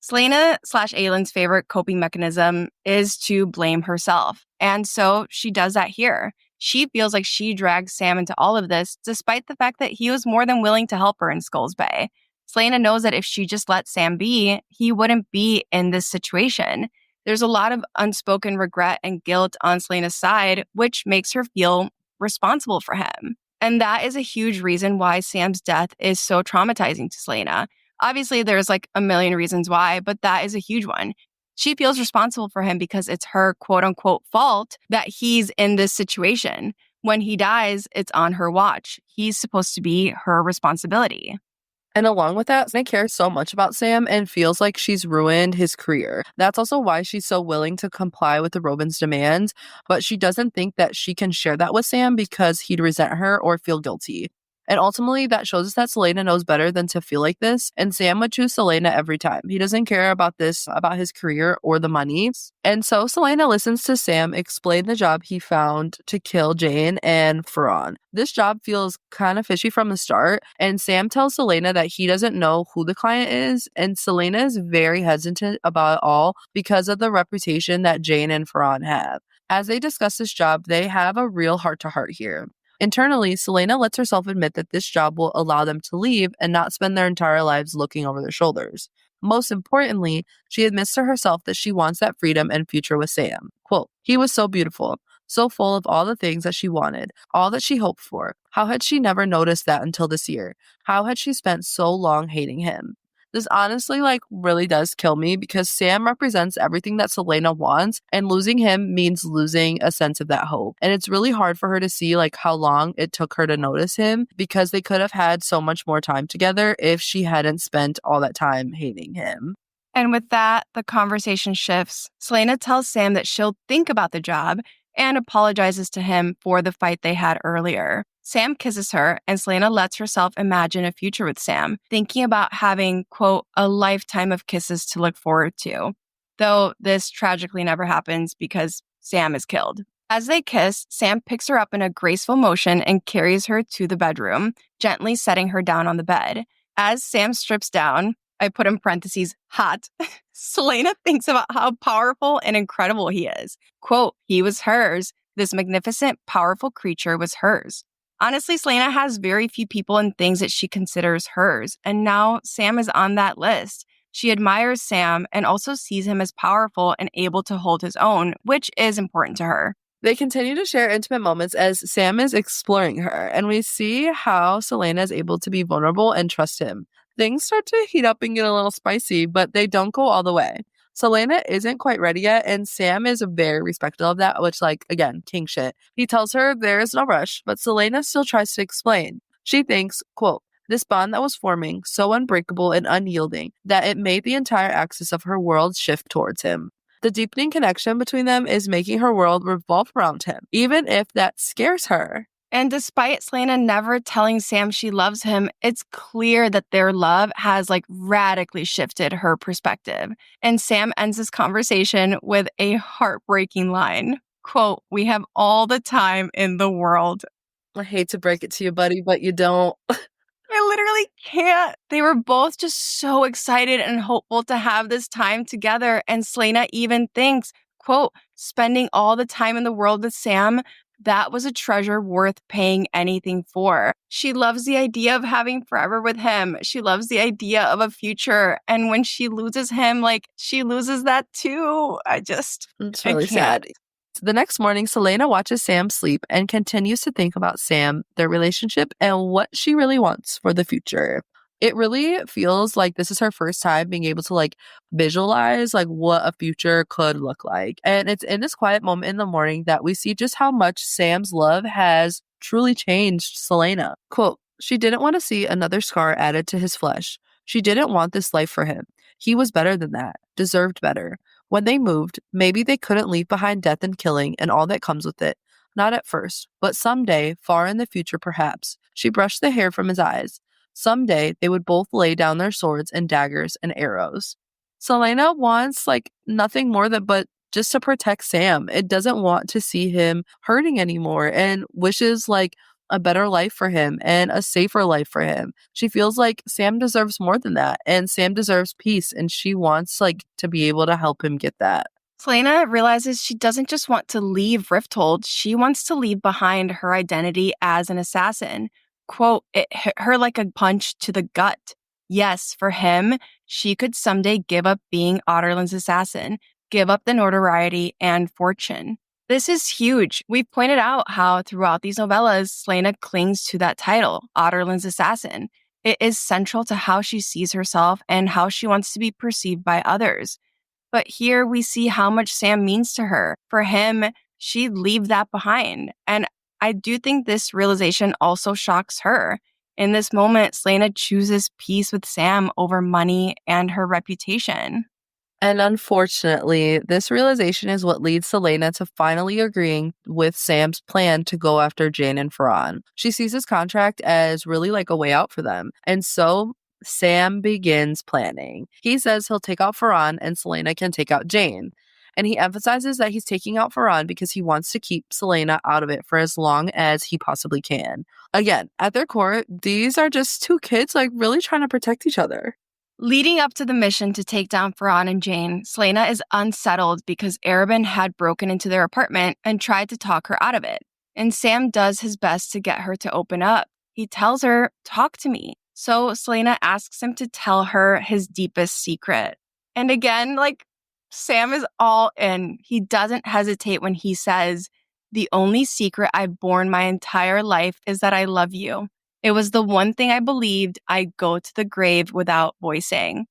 Selena/Aelin's favorite coping mechanism is to blame herself. And so she does that here. She feels like she dragged Sam into all of this, despite the fact that he was more than willing to help her in Skulls Bay. Selena knows that if she just let Sam be, he wouldn't be in this situation. There's a lot of unspoken regret and guilt on Selena's side, which makes her feel responsible for him. And that is a huge reason why Sam's death is so traumatizing to Selena. Obviously, there's a million reasons why, but that is a huge one. She feels responsible for him because it's her quote-unquote fault that he's in this situation. When he dies, it's on her watch. He's supposed to be her responsibility. And along with that, Selena cares so much about Sam and feels like she's ruined his career. That's also why she's so willing to comply with the Robin's demands, but she doesn't think that she can share that with Sam because he'd resent her or feel guilty. And ultimately, that shows us that Selena knows better than to feel like this, and Sam would choose Selena every time. He doesn't care about his career or the money. And so Selena listens to Sam explain the job he found to kill Jane and Ferran. This job feels kind of fishy from the start, and Sam tells Selena that he doesn't know who the client is, and Selena is very hesitant about it all because of the reputation that Jane and Ferran have. As they discuss this job, they have a real heart-to-heart here. Internally, Selena lets herself admit that this job will allow them to leave and not spend their entire lives looking over their shoulders. Most importantly, she admits to herself that she wants that freedom and future with Sam. Quote, he was so beautiful, so full of all the things that she wanted, all that she hoped for. How had she never noticed that until this year? How had she spent so long hating him? This honestly really does kill me because Sam represents everything that Selena wants, and losing him means losing a sense of that hope. And it's really hard for her to see how long it took her to notice him, because they could have had so much more time together if she hadn't spent all that time hating him. And with that, the conversation shifts. Selena tells Sam that she'll think about the job and apologizes to him for the fight they had earlier. Sam kisses her, and Selena lets herself imagine a future with Sam, thinking about having, quote, a lifetime of kisses to look forward to. Though this tragically never happens because Sam is killed. As they kiss, Sam picks her up in a graceful motion and carries her to the bedroom, gently setting her down on the bed. As Sam strips down, I put in parentheses, hot, Selena thinks about how powerful and incredible he is. Quote, he was hers. This magnificent, powerful creature was hers. Honestly, Selena has very few people and things that she considers hers, and now Sam is on that list. She admires Sam and also sees him as powerful and able to hold his own, which is important to her. They continue to share intimate moments as Sam is exploring her, and we see how Selena is able to be vulnerable and trust him. Things start to heat up and get a little spicy, but they don't go all the way. Selena isn't quite ready yet, and Sam is very respectful of that, which, again, king shit. He tells her there is no rush, but Selena still tries to explain. She thinks, quote, this bond that was forming, so unbreakable and unyielding, that it made the entire axis of her world shift towards him. The deepening connection between them is making her world revolve around him, even if that scares her. And despite Selena never telling Sam she loves him, it's clear that their love has radically shifted her perspective. And Sam ends this conversation with a heartbreaking line. Quote, we have all the time in the world. I hate to break it to you, buddy, but you don't. I literally can't. They were both just so excited and hopeful to have this time together. And Selena even thinks, quote, spending all the time in the world with Sam, that was a treasure worth paying anything for. She loves the idea of having forever with him. She loves the idea of a future. And when she loses him, she loses that too. It's really sad. The next morning, Selena watches Sam sleep and continues to think about Sam, their relationship, and what she really wants for the future. It really feels like this is her first time being able to visualize what a future could look like. And it's in this quiet moment in the morning that we see just how much Sam's love has truly changed Selena. Quote, she didn't want to see another scar added to his flesh. She didn't want this life for him. He was better than that, deserved better. When they moved, maybe they couldn't leave behind death and killing and all that comes with it. Not at first, but someday, far in the future perhaps. She brushed the hair from his eyes. Someday, they would both lay down their swords and daggers and arrows. Selena wants nothing more but just to protect Sam. It doesn't want to see him hurting anymore and wishes a better life for him and a safer life for him. She feels like Sam deserves more than that, and Sam deserves peace, and she wants to be able to help him get that. Selena realizes she doesn't just want to leave Rifthold, she wants to leave behind her identity as an assassin. Quote, it hit her like a punch to the gut. Yes, for him, she could someday give up being Otterland's assassin, give up the notoriety and fortune. This is huge. We've pointed out how throughout these novellas, Selena clings to that title, Otterland's assassin. It is central to how she sees herself and how she wants to be perceived by others. But here we see how much Sam means to her. For him, she'd leave that behind. And I do think this realization also shocks her. In this moment, Selena chooses peace with Sam over money and her reputation. And unfortunately, this realization is what leads Selena to finally agreeing with Sam's plan to go after Jane and Ferran. She sees his contract as really a way out for them. And so Sam begins planning. He says he'll take out Ferran and Selena can take out Jane. And he emphasizes that he's taking out Ferran because he wants to keep Selena out of it for as long as he possibly can. Again, at their core, these are just two kids really trying to protect each other. Leading up to the mission to take down Ferran and Jane, Selena is unsettled because Arabin had broken into their apartment and tried to talk her out of it. And Sam does his best to get her to open up. He tells her, talk to me. So Selena asks him to tell her his deepest secret. And again, Sam is all in. He doesn't hesitate when he says, the only secret I've borne my entire life is that I love you. It was the one thing I believed I'd go to the grave without voicing.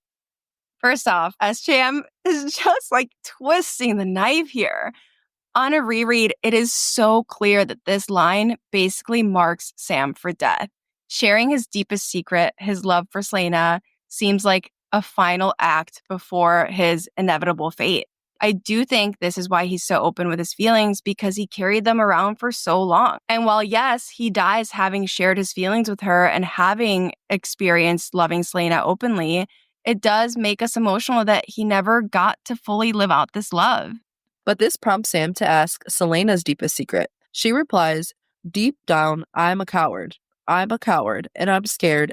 First off, SJM is just like twisting the knife here. On a reread, it is so clear that this line basically marks Sam for death. Sharing his deepest secret, his love for Selena, seems like a final act before his inevitable fate. I do think this is why he's so open with his feelings, because he carried them around for so long. And while, yes, he dies having shared his feelings with her and having experienced loving Selena openly, it does make us emotional that he never got to fully live out this love. But this prompts Sam to ask Selena's deepest secret. She replies, "Deep down, I'm a coward. I'm a coward, and I'm scared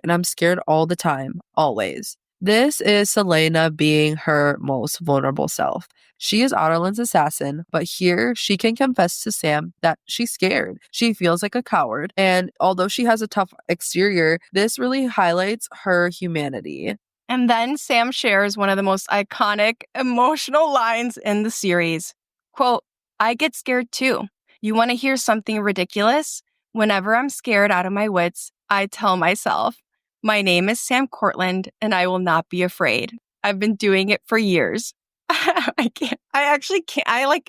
all the time, always." This is Selena being her most vulnerable self. She is Otterland's assassin, but here she can confess to Sam that she's scared. She feels like a coward, and although she has a tough exterior, this really highlights her humanity. And then Sam shares one of the most iconic emotional lines in the series. Quote, "I get scared too. You want to hear something ridiculous? Whenever I'm scared out of my wits, I tell myself, my name is Sam Cortland and I will not be afraid. I've been doing it for years." I actually can't. I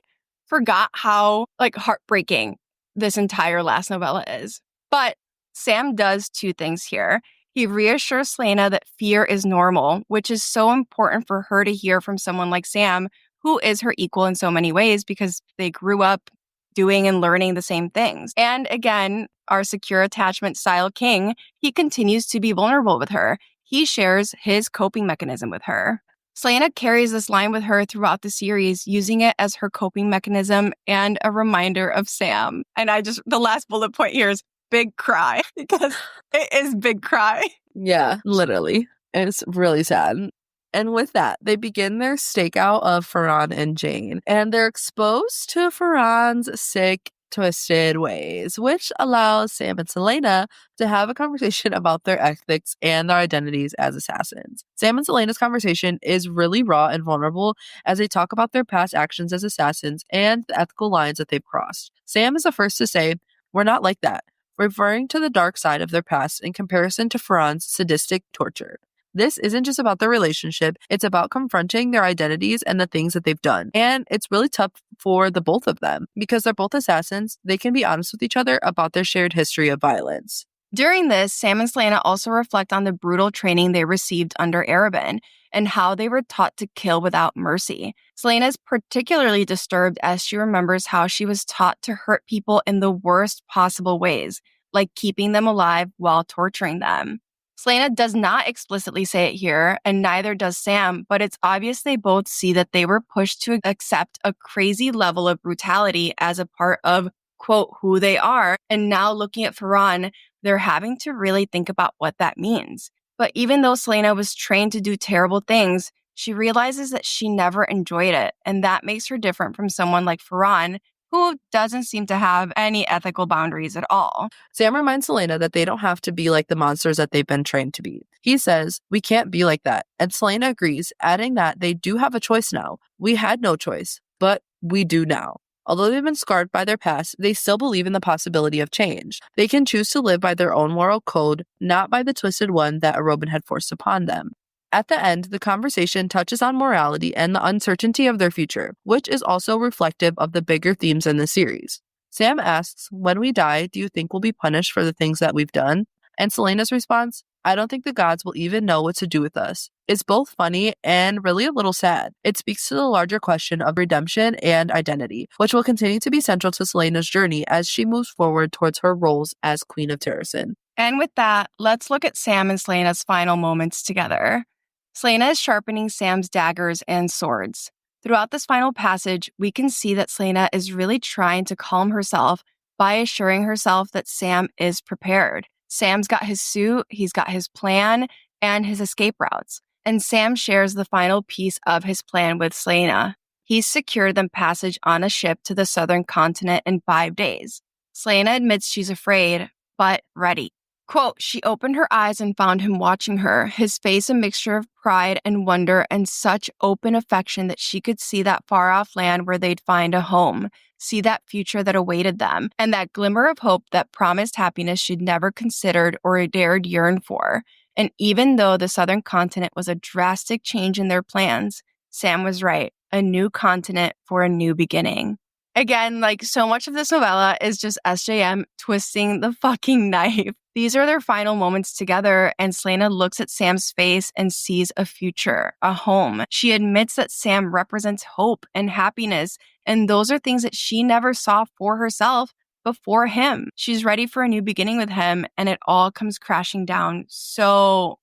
forgot how heartbreaking this entire last novella is. But Sam does two things here. He reassures Selena that fear is normal, which is so important for her to hear from someone like Sam, who is her equal in so many ways because they grew up doing and learning the same things. And again, our secure attachment style king, he continues to be vulnerable with her. He shares his coping mechanism with her. Selena carries this line with her throughout the series, using it as her coping mechanism and a reminder of Sam. And the last bullet point here is big cry, because it is big cry. Yeah, literally. It's really sad. And with that, they begin their stakeout of Ferran and Jane, and they're exposed to Ferran's sick, twisted ways, which allows Sam and Selena to have a conversation about their ethics and their identities as assassins. Sam and Selena's conversation is really raw and vulnerable as they talk about their past actions as assassins and the ethical lines that they've crossed. Sam is the first to say, "We're not like that," referring to the dark side of their past in comparison to Ferran's sadistic torture. This isn't just about their relationship, it's about confronting their identities and the things that they've done. And it's really tough for the both of them because they're both assassins. They can be honest with each other about their shared history of violence. During this, Sam and Selena also reflect on the brutal training they received under Arabin and how they were taught to kill without mercy. Selena is particularly disturbed as she remembers how she was taught to hurt people in the worst possible ways, like keeping them alive while torturing them. Selena does not explicitly say it here, and neither does Sam, but it's obvious they both see that they were pushed to accept a crazy level of brutality as a part of, quote, who they are. And now looking at Ferran, they're having to really think about what that means. But even though Selena was trained to do terrible things, she realizes that she never enjoyed it, and that makes her different from someone like Ferran, who doesn't seem to have any ethical boundaries at all. Sam reminds Selena that they don't have to be like the monsters that they've been trained to be. He says, "We can't be like that." And Selena agrees, adding that they do have a choice now. "We had no choice, but we do now." Although they've been scarred by their past, they still believe in the possibility of change. They can choose to live by their own moral code, not by the twisted one that Arobin had forced upon them. At the end, the conversation touches on morality and the uncertainty of their future, which is also reflective of the bigger themes in the series. Sam asks, "When we die, do you think we'll be punished for the things that we've done?" And Selena's response, "I don't think the gods will even know what to do with us." It's both funny and really a little sad. It speaks to the larger question of redemption and identity, which will continue to be central to Selena's journey as she moves forward towards her roles as Queen of Terrasen. And with that, let's look at Sam and Selena's final moments together. Selena is sharpening Sam's daggers and swords. Throughout this final passage, we can see that Selena is really trying to calm herself by assuring herself that Sam is prepared. Sam's got his suit, he's got his plan, and his escape routes. And Sam shares the final piece of his plan with Selena. He's secured them passage on a ship to the southern continent in 5 days. Selena admits she's afraid, but ready. Quote, she opened her eyes and found him watching her, his face a mixture of pride and wonder and such open affection that she could see that far-off land where they'd find a home, see that future that awaited them, and that glimmer of hope that promised happiness she'd never considered or dared yearn for. And even though the southern continent was a drastic change in their plans, Sam was right. A new continent for a new beginning. Again, like so much of this novella is just SJM twisting the fucking knife. These are their final moments together, and Selena looks at Sam's face and sees a future, a home. She admits that Sam represents hope and happiness, and those are things that she never saw for herself before him. She's ready for a new beginning with him, and it all comes crashing down so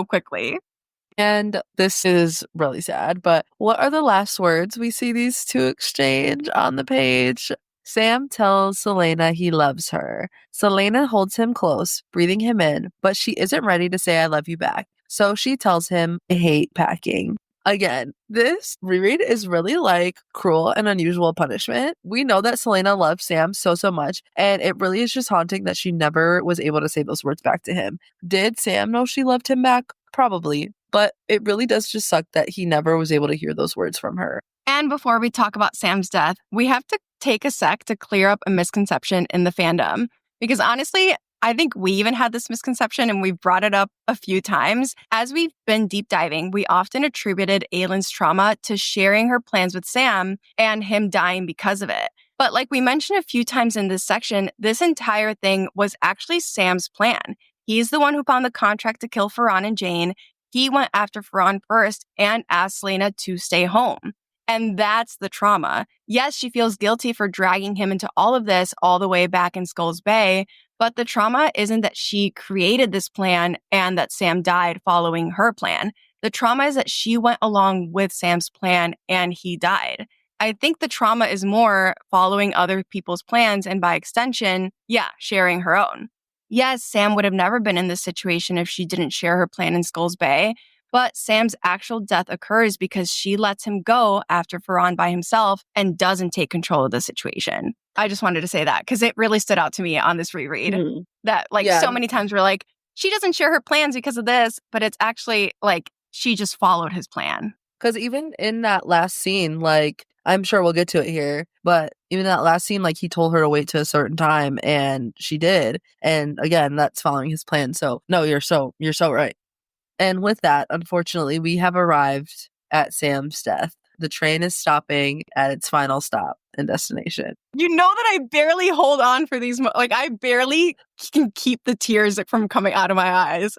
quickly. And this is really sad, but what are the last words we see these two exchange on the page? Sam tells Selena he loves her. Selena holds him close, breathing him in, but she isn't ready to say I love you back. So she tells him, I hate packing. Again, this reread is really like Cruel and Unusual Punishment. We know that Selena loves Sam so much, and it really is just haunting that she never was able to say those words back to him. Did Sam know she loved him back? Probably. But it really does just suck that he never was able to hear those words from her. And before we talk about Sam's death, we have to take a sec to clear up a misconception in the fandom. Because honestly, I think we even had this misconception and we've brought it up a few times. As we've been deep diving, we often attributed Aylin's trauma to sharing her plans with Sam and him dying because of it. But like we mentioned a few times in this section, this entire thing was actually Sam's plan. He's the one who found the contract to kill Ferran and Jane. He went after Ferran first and asked Selena to stay home. And that's the trauma. Yes, she feels guilty for dragging him into all of this all the way back in Skulls Bay, but the trauma isn't that she created this plan and that Sam died following her plan. The trauma is that she went along with Sam's plan and he died. I think the trauma is more following other people's plans and by extension, sharing her own. Yes, Sam would have never been in this situation if she didn't share her plan in Skulls Bay, but Sam's actual death occurs because she lets him go after Ferran by himself and doesn't take control of the situation. I just wanted to say that because it really stood out to me on this reread. That so many times we're like, she doesn't share her plans because of this, but it's actually like she just followed his plan. Because even in that last scene, like, I'm sure we'll get to it here, but even that last scene, like, he told her to wait to a certain time and she did. And again, that's following his plan. So no, you're so right. And with that, unfortunately, we have arrived at Sam's death. The train is stopping at its final stop and destination. You know that I barely hold on for these, I barely can keep the tears from coming out of my eyes.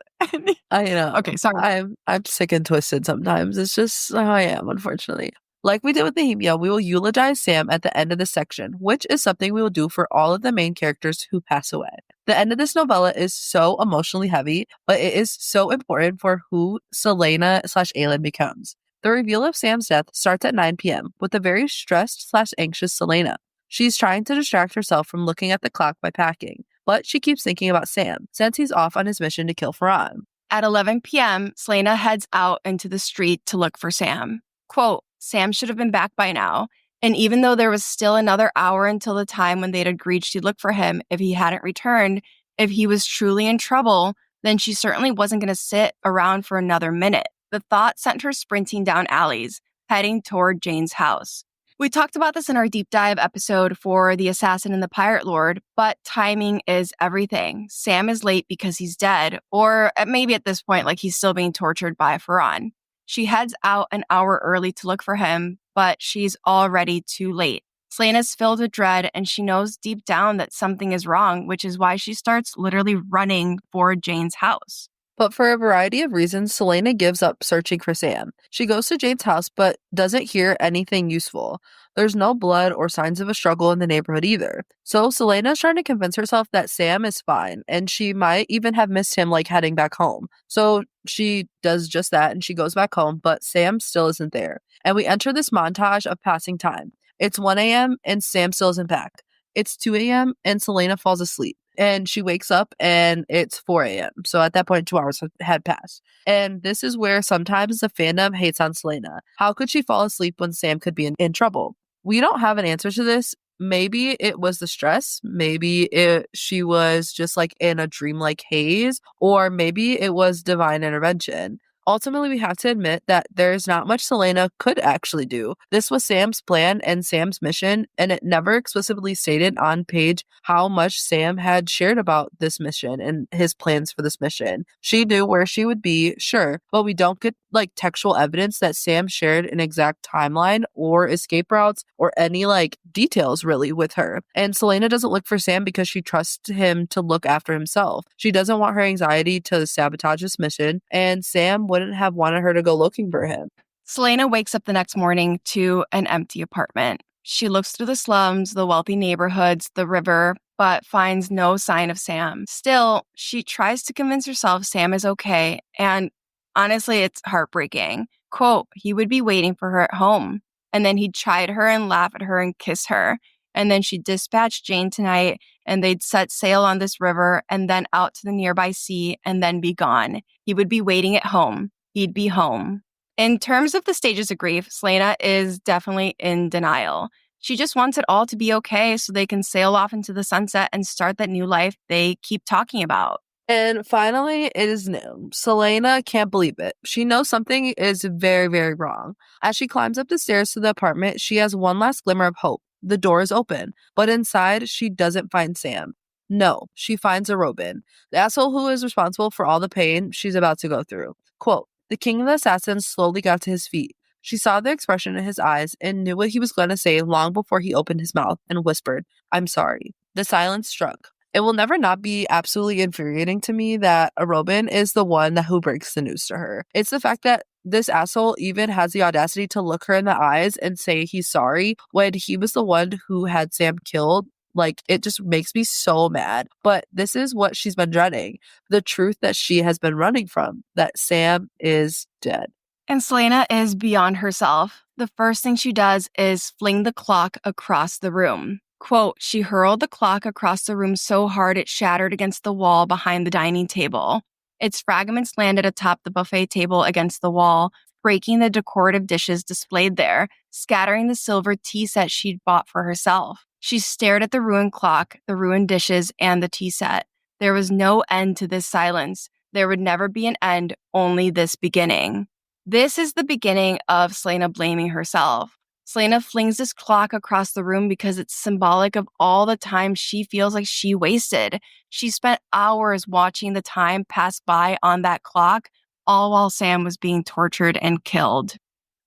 I know. Okay, sorry. I'm sick and twisted sometimes. It's just how I am, unfortunately. Like we did with Nehemia, we will eulogize Sam at the end of the section, which is something we will do for all of the main characters who pass away. The end of this novella is so emotionally heavy, but it is so important for who Selena/Aylin becomes. The reveal of Sam's death starts at 9 p.m. with a very stressed/anxious Selena. She's trying to distract herself from looking at the clock by packing, but she keeps thinking about Sam, since he's off on his mission to kill Ferran. At 11 p.m., Selena heads out into the street to look for Sam. Quote, Sam should have been back by now, and even though there was still another hour until the time when they'd agreed she'd look for him if he hadn't returned, if he was truly in trouble, then she certainly wasn't going to sit around for another minute. The thought sent her sprinting down alleys, heading toward Jane's house. We talked about this in our deep dive episode for The Assassin and the Pirate Lord, but timing is everything. Sam is late because he's dead, or maybe at this point, like he's still being tortured by Ferran. She heads out an hour early to look for him, but she's already too late. Selena's filled with dread, and she knows deep down that something is wrong, which is why she starts literally running for Jane's house. But for a variety of reasons, Selena gives up searching for Sam. She goes to Jane's house, but doesn't hear anything useful. There's no blood or signs of a struggle in the neighborhood either. So Selena's trying to convince herself that Sam is fine, and she might even have missed him, like heading back home. So she does just that, and she goes back home, but Sam still isn't there. And we enter this montage of passing time. It's 1 a.m., and Sam still isn't back. It's 2 a.m., and Selena falls asleep. And she wakes up and it's 4 a.m. So at that point, 2 hours had passed. And this is where sometimes the fandom hates on Selena. How could she fall asleep when Sam could be in trouble? We don't have an answer to this, maybe it was the stress, maybe she was just like in a dreamlike haze, or maybe it was divine intervention. Ultimately, we have to admit that there's not much Selena could actually do. This was Sam's plan and Sam's mission, and it never explicitly stated on page how much Sam had shared about this mission and his plans for this mission. She knew where she would be, sure, but we don't get like textual evidence that Sam shared an exact timeline or escape routes or any like details really with her. And Selena doesn't look for Sam because she trusts him to look after himself. She doesn't want her anxiety to sabotage this mission, and Sam wouldn't have wanted her to go looking for him. Selena wakes up the next morning to an empty apartment. She looks through the slums, the wealthy neighborhoods, the river, but finds no sign of Sam. Still, she tries to convince herself Sam is okay, and honestly, it's heartbreaking. Quote, he would be waiting for her at home, and then he'd chide her and laugh at her and kiss her. And then she'd dispatch Jane tonight, and they'd set sail on this river and then out to the nearby sea and then be gone. He would be waiting at home. He'd be home. In terms of the stages of grief, Selena is definitely in denial. She just wants it all to be okay so they can sail off into the sunset and start that new life they keep talking about. And finally, it is noon. Selena can't believe it. She knows something is very, very wrong. As she climbs up the stairs to the apartment, she has one last glimmer of hope. The door is open, but inside, she doesn't find Sam. No, she finds a Robin, the asshole who is responsible for all the pain she's about to go through. Quote, the king of the assassins slowly got to his feet. She saw the expression in his eyes and knew what he was going to say long before he opened his mouth and whispered, I'm sorry. The silence struck. It will never not be absolutely infuriating to me that a Robin is the one who breaks the news to her. It's the fact that this asshole even has the audacity to look her in the eyes and say he's sorry when he was the one who had Sam killed. Like, it just makes me so mad. But this is what she's been dreading. The truth that she has been running from, that Sam is dead. And Selena is beyond herself. The first thing she does is fling the clock across the room. Quote, she hurled the clock across the room so hard it shattered against the wall behind the dining table. Its fragments landed atop the buffet table against the wall, breaking the decorative dishes displayed there, scattering the silver tea set she'd bought for herself. She stared at the ruined clock, the ruined dishes, and the tea set. There was no end to this silence. There would never be an end, only this beginning. This is the beginning of Selena blaming herself. Selena flings this clock across the room because it's symbolic of all the time she feels like she wasted. She spent hours watching the time pass by on that clock, all while Sam was being tortured and killed.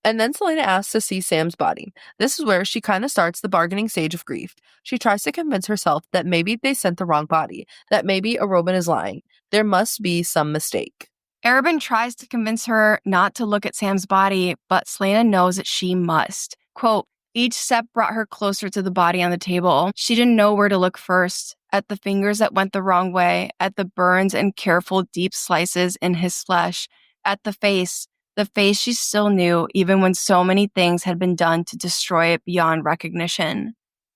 And then Selena asks to see Sam's body. This is where she kind of starts the bargaining stage of grief. She tries to convince herself that maybe they sent the wrong body, that maybe a Robin is lying. There must be some mistake. Arabin tries to convince her not to look at Sam's body, but Selena knows that she must. Quote, each step brought her closer to the body on the table. She didn't know where to look first, at the fingers that went the wrong way, at the burns and careful deep slices in his flesh, at the face she still knew even when so many things had been done to destroy it beyond recognition.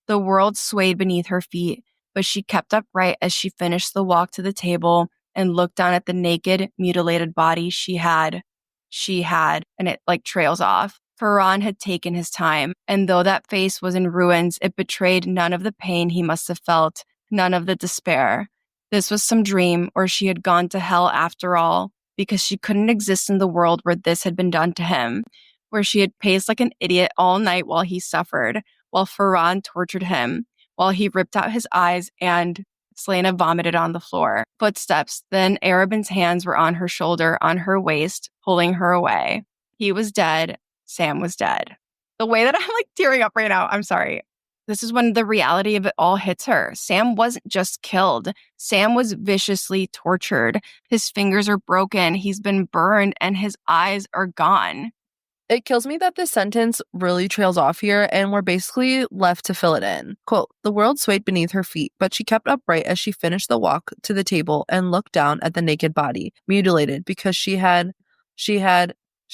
The world swayed beneath her feet, but she kept upright as she finished the walk to the table and looked down at the naked, mutilated body she had, and it like trails off. Ferran had taken his time, and though that face was in ruins, it betrayed none of the pain he must have felt, none of the despair. This was some dream, or she had gone to hell after all, because she couldn't exist in the world where this had been done to him, where she had paced like an idiot all night while he suffered, while Ferran tortured him, while he ripped out his eyes and Selena vomited on the floor. Footsteps, then Arabin's hands were on her shoulder, on her waist, pulling her away. He was dead. Sam was dead. The way that I'm like tearing up right now, I'm sorry. This is when the reality of it all hits her. Sam wasn't just killed. Sam was viciously tortured. His fingers are broken. He's been burned and his eyes are gone. It kills me that this sentence really trails off here and we're basically left to fill it in. Quote, the world swayed beneath her feet, but she kept upright as she finished the walk to the table and looked down at the naked body, mutilated because she had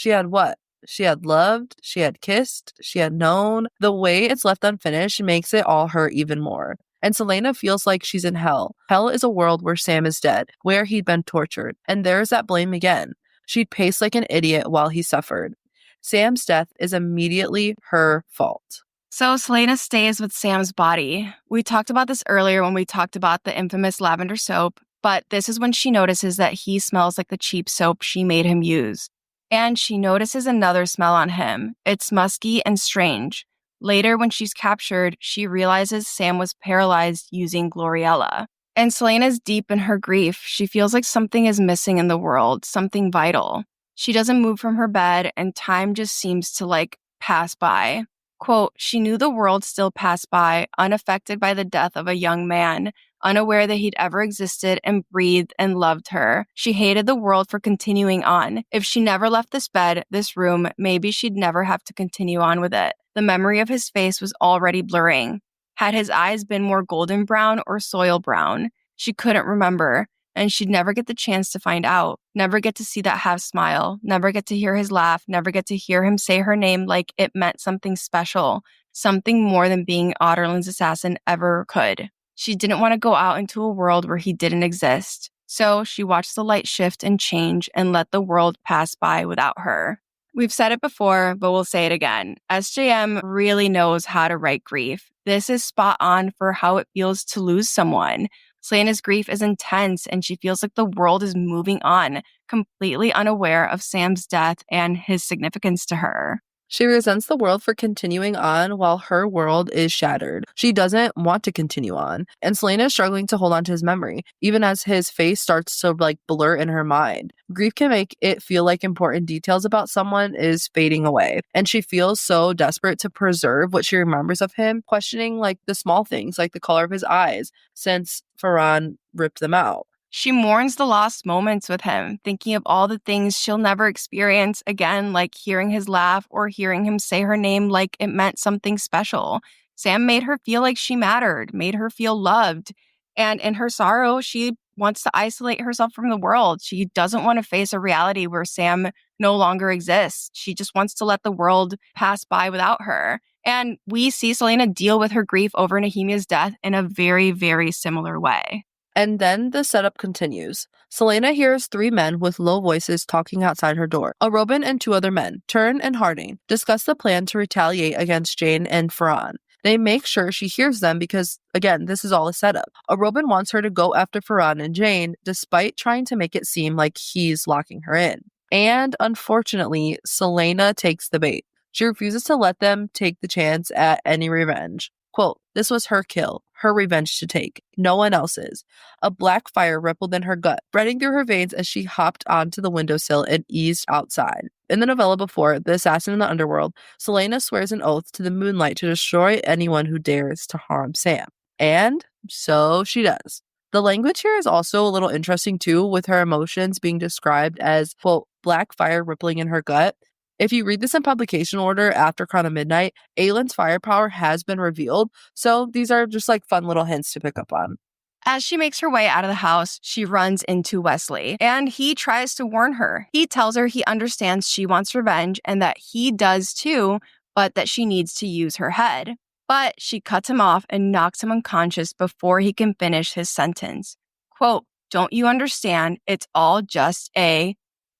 what? She had loved, she had kissed, she had known. The way it's left unfinished makes it all hurt even more. And Selena feels like she's in hell. Hell is a world where Sam is dead, where he'd been tortured. And there's that blame again. She'd paced like an idiot while he suffered. Sam's death is immediately her fault. So Selena stays with Sam's body. We talked about this earlier when we talked about the infamous lavender soap, but this is when she notices that he smells like the cheap soap she made him use. And she notices another smell on him. It's musky and strange. Later, when she's captured, she realizes Sam was paralyzed using Gloriella. And Selena's deep in her grief. She feels like something is missing in the world, something vital. She doesn't move from her bed, and time just seems to pass by. Quote, she knew the world still passed by, unaffected by the death of a young man, unaware that he'd ever existed and breathed and loved her. She hated the world for continuing on. If she never left this bed, this room, maybe she'd never have to continue on with it. The memory of his face was already blurring. Had his eyes been more golden brown or soil brown? She couldn't remember. And she'd never get the chance to find out, never get to see that half smile, never get to hear his laugh, never get to hear him say her name like it meant something special, something more than being Otterland's assassin ever could. She didn't want to go out into a world where he didn't exist. So she watched the light shift and change and let the world pass by without her. We've said it before, but we'll say it again. SJM really knows how to write grief. This is spot on for how it feels to lose someone. Selena's grief is intense, and she feels like the world is moving on, completely unaware of Sam's death and his significance to her. She resents the world for continuing on while her world is shattered. She doesn't want to continue on. And Selena is struggling to hold on to his memory, even as his face starts to blur in her mind. Grief can make it feel like important details about someone is fading away. And she feels so desperate to preserve what she remembers of him, questioning the small things, like the color of his eyes, since Farhan ripped them out. She mourns the lost moments with him, thinking of all the things she'll never experience again, like hearing his laugh or hearing him say her name like it meant something special. Sam made her feel like she mattered, made her feel loved. And in her sorrow, she wants to isolate herself from the world. She doesn't want to face a reality where Sam no longer exists. She just wants to let the world pass by without her. And we see Selena deal with her grief over Nehemiah's death in a very, very similar way. And then the setup continues. Selena hears three men with low voices talking outside her door. Robin and two other men, Turn and Harding, discuss the plan to retaliate against Jane and Farhan. They make sure she hears them because, again, this is all a setup. Robin wants her to go after Farhan and Jane, despite trying to make it seem like he's locking her in. And unfortunately, Selena takes the bait. She refuses to let them take the chance at any revenge. Quote, this was her kill, her revenge to take, no one else's. A black fire rippled in her gut, spreading through her veins as she hopped onto the windowsill and eased outside. In the novella before, The Assassin in the Underworld, Selena swears an oath to the moonlight to destroy anyone who dares to harm Sam. And so she does. The language here is also a little interesting too, with her emotions being described as, quote, black fire rippling in her gut. If you read this in publication order after Crown of Midnight, Aelin's firepower has been revealed, so these are just fun little hints to pick up on. As she makes her way out of the house, she runs into Wesley, and he tries to warn her. He tells her he understands she wants revenge and that he does too, but that she needs to use her head. But she cuts him off and knocks him unconscious before he can finish his sentence. Quote, don't you understand? It's all just a...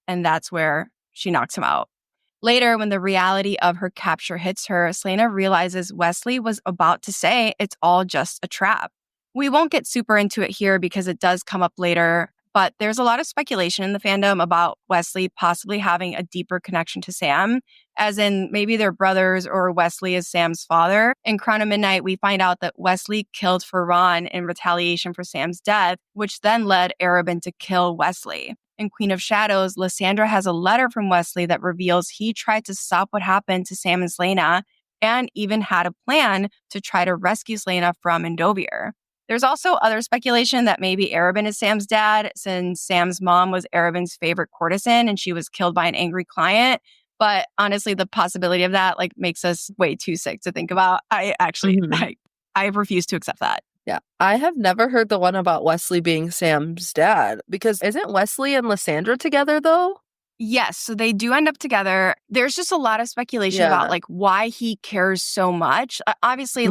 And that's where she knocks him out. Later, when the reality of her capture hits her, Selena realizes Wesley was about to say it's all just a trap. We won't get super into it here because it does come up later, but there's a lot of speculation in the fandom about Wesley possibly having a deeper connection to Sam, as in maybe they're brothers or Wesley is Sam's father. In Crown of Midnight, we find out that Wesley killed Farhan in retaliation for Sam's death, which then led Arobin to kill Wesley. In Queen of Shadows, Lysandra has a letter from Wesley that reveals he tried to stop what happened to Sam and Selena and even had a plan to try to rescue Selena from Endovier. There's also other speculation that maybe Arobin is Sam's dad, since Sam's mom was Arobin's favorite courtesan and she was killed by an angry client. But honestly, the possibility of that makes us way too sick to think about. I refuse to accept that. Yeah, I have never heard the one about Wesley being Sam's dad, because isn't Wesley and Lysandra together though? Yes, so they do end up together. There's just a lot of speculation about why he cares so much. Obviously,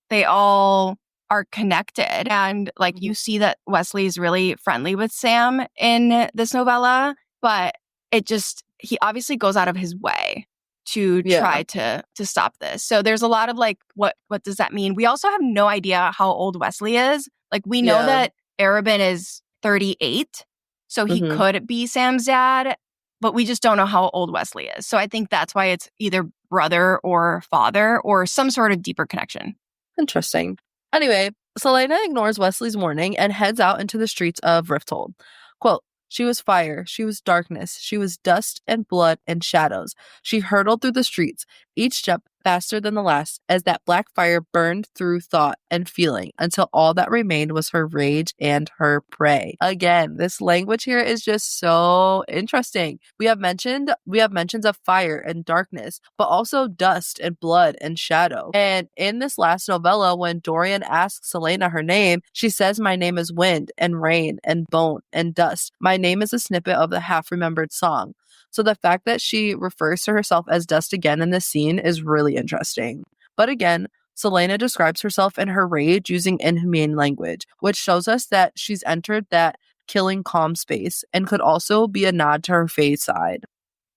they all are connected, and you see that Wesley is really friendly with Sam in this novella, but he obviously goes out of his way. to try to stop this. So there's a lot of like, what does that mean? We also have no idea how old Wesley is. Like, we know that Arabin is 38, so he could be Sam's dad, but we just don't know how old Wesley is. So I think that's why it's either brother or father or some sort of deeper connection. Interesting. Anyway, Selena ignores Wesley's warning and heads out into the streets of Rifthold. Quote, she was fire, she was darkness, she was dust and blood and shadows. She hurtled through the streets, each step faster than the last, as that black fire burned through thought and feeling until all that remained was her rage and her prey. Again, this language here is just so interesting. We have mentions of fire and darkness, but also dust and blood and shadow. And in this last novella, when Dorian asks Selena her name, she says, "My name is wind and rain and bone and dust. My name is a snippet of the half-remembered song." So the fact that she refers to herself as dust again in this scene is really interesting. But again, Selena describes herself in her rage using inhumane language, which shows us that she's entered that killing calm space and could also be a nod to her Fae side.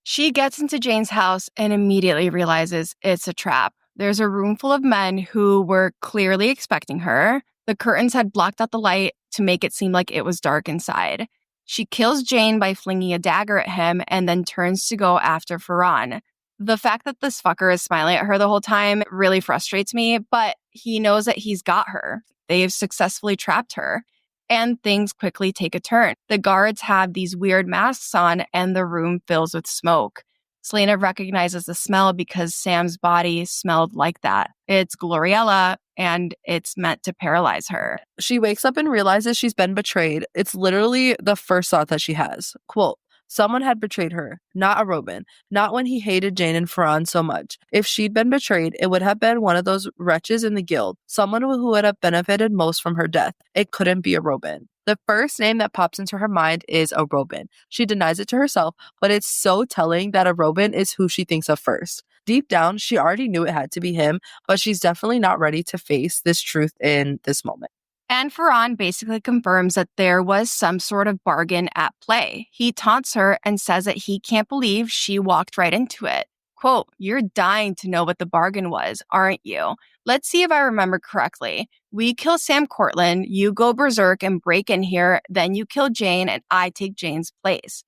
She gets into Jane's house and immediately realizes it's a trap. There's a room full of men who were clearly expecting her. The curtains had blocked out the light to make it seem like it was dark inside. She kills Jane by flinging a dagger at him and then turns to go after Ferran. The fact that this fucker is smiling at her the whole time really frustrates me, but he knows that he's got her. They've successfully trapped her. And things quickly take a turn. The guards have these weird masks on and the room fills with smoke. Selena recognizes the smell because Sam's body smelled like that. It's Gloriella, and it's meant to paralyze her. She wakes up and realizes she's been betrayed. It's literally the first thought that she has. Quote, someone had betrayed her, not a Robin, not when he hated Jane and Ferran so much. If she'd been betrayed, it would have been one of those wretches in the guild, someone who would have benefited most from her death. It couldn't be a Robin. The first name that pops into her mind is a Robin. She denies it to herself, but it's so telling that a Robin is who she thinks of first. Deep down, she already knew it had to be him, but she's definitely not ready to face this truth in this moment. And Ferran basically confirms that there was some sort of bargain at play. He taunts her and says that he can't believe she walked right into it. Quote, you're dying to know what the bargain was, aren't you? Let's see if I remember correctly. We kill Sam Cortland, you go berserk and break in here, then you kill Jane and I take Jane's place.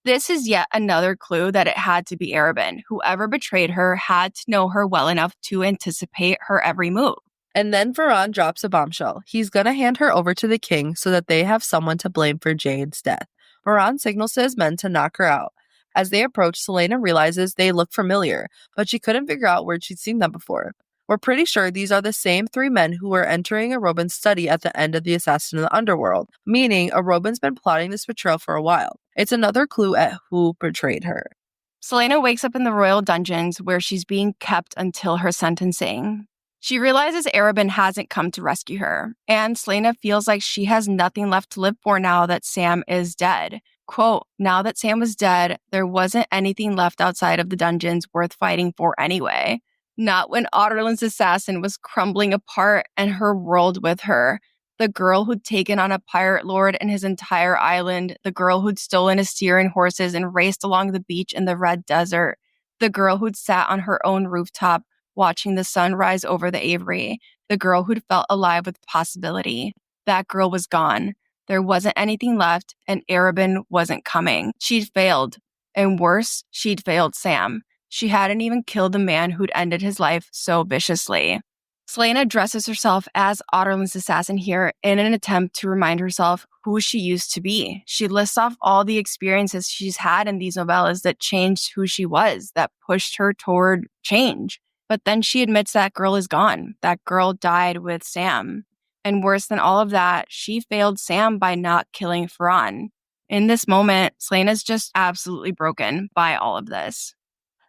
This is yet another clue that it had to be Arabin. Whoever betrayed her had to know her well enough to anticipate her every move. And then Ferran drops a bombshell. He's gonna hand her over to the king so that they have someone to blame for Jane's death. Ferran signals to his men to knock her out. As they approach, Selena realizes they look familiar, but she couldn't figure out where she'd seen them before. We're pretty sure these are the same three men who were entering a Robin's study at the end of the Assassin of the Underworld, meaning a Robin's been plotting this betrayal for a while. It's another clue at who betrayed her. Selena wakes up in the royal dungeons where she's being kept until her sentencing. She realizes Arabin hasn't come to rescue her, and Selena feels like she has nothing left to live for now that Sam is dead. Quote, now that Sam was dead, there wasn't anything left outside of the dungeons worth fighting for anyway. Not when Otterland's assassin was crumbling apart and her world with her. The girl who'd taken on a pirate lord and his entire island. The girl who'd stolen his steer and horses and raced along the beach in the Red Desert. The girl who'd sat on her own rooftop watching the sun rise over the Avery. The girl who'd felt alive with possibility. That girl was gone. There wasn't anything left, and Arabin wasn't coming. She'd failed. And worse, she'd failed Sam. She hadn't even killed the man who'd ended his life so viciously. Selena dresses herself as Otterland's assassin here in an attempt to remind herself who she used to be. She lists off all the experiences she's had in these novellas that changed who she was, that pushed her toward change. But then she admits that girl is gone. That girl died with Sam. And worse than all of that, she failed Sam by not killing Ferran. In this moment, Selena's just absolutely broken by all of this.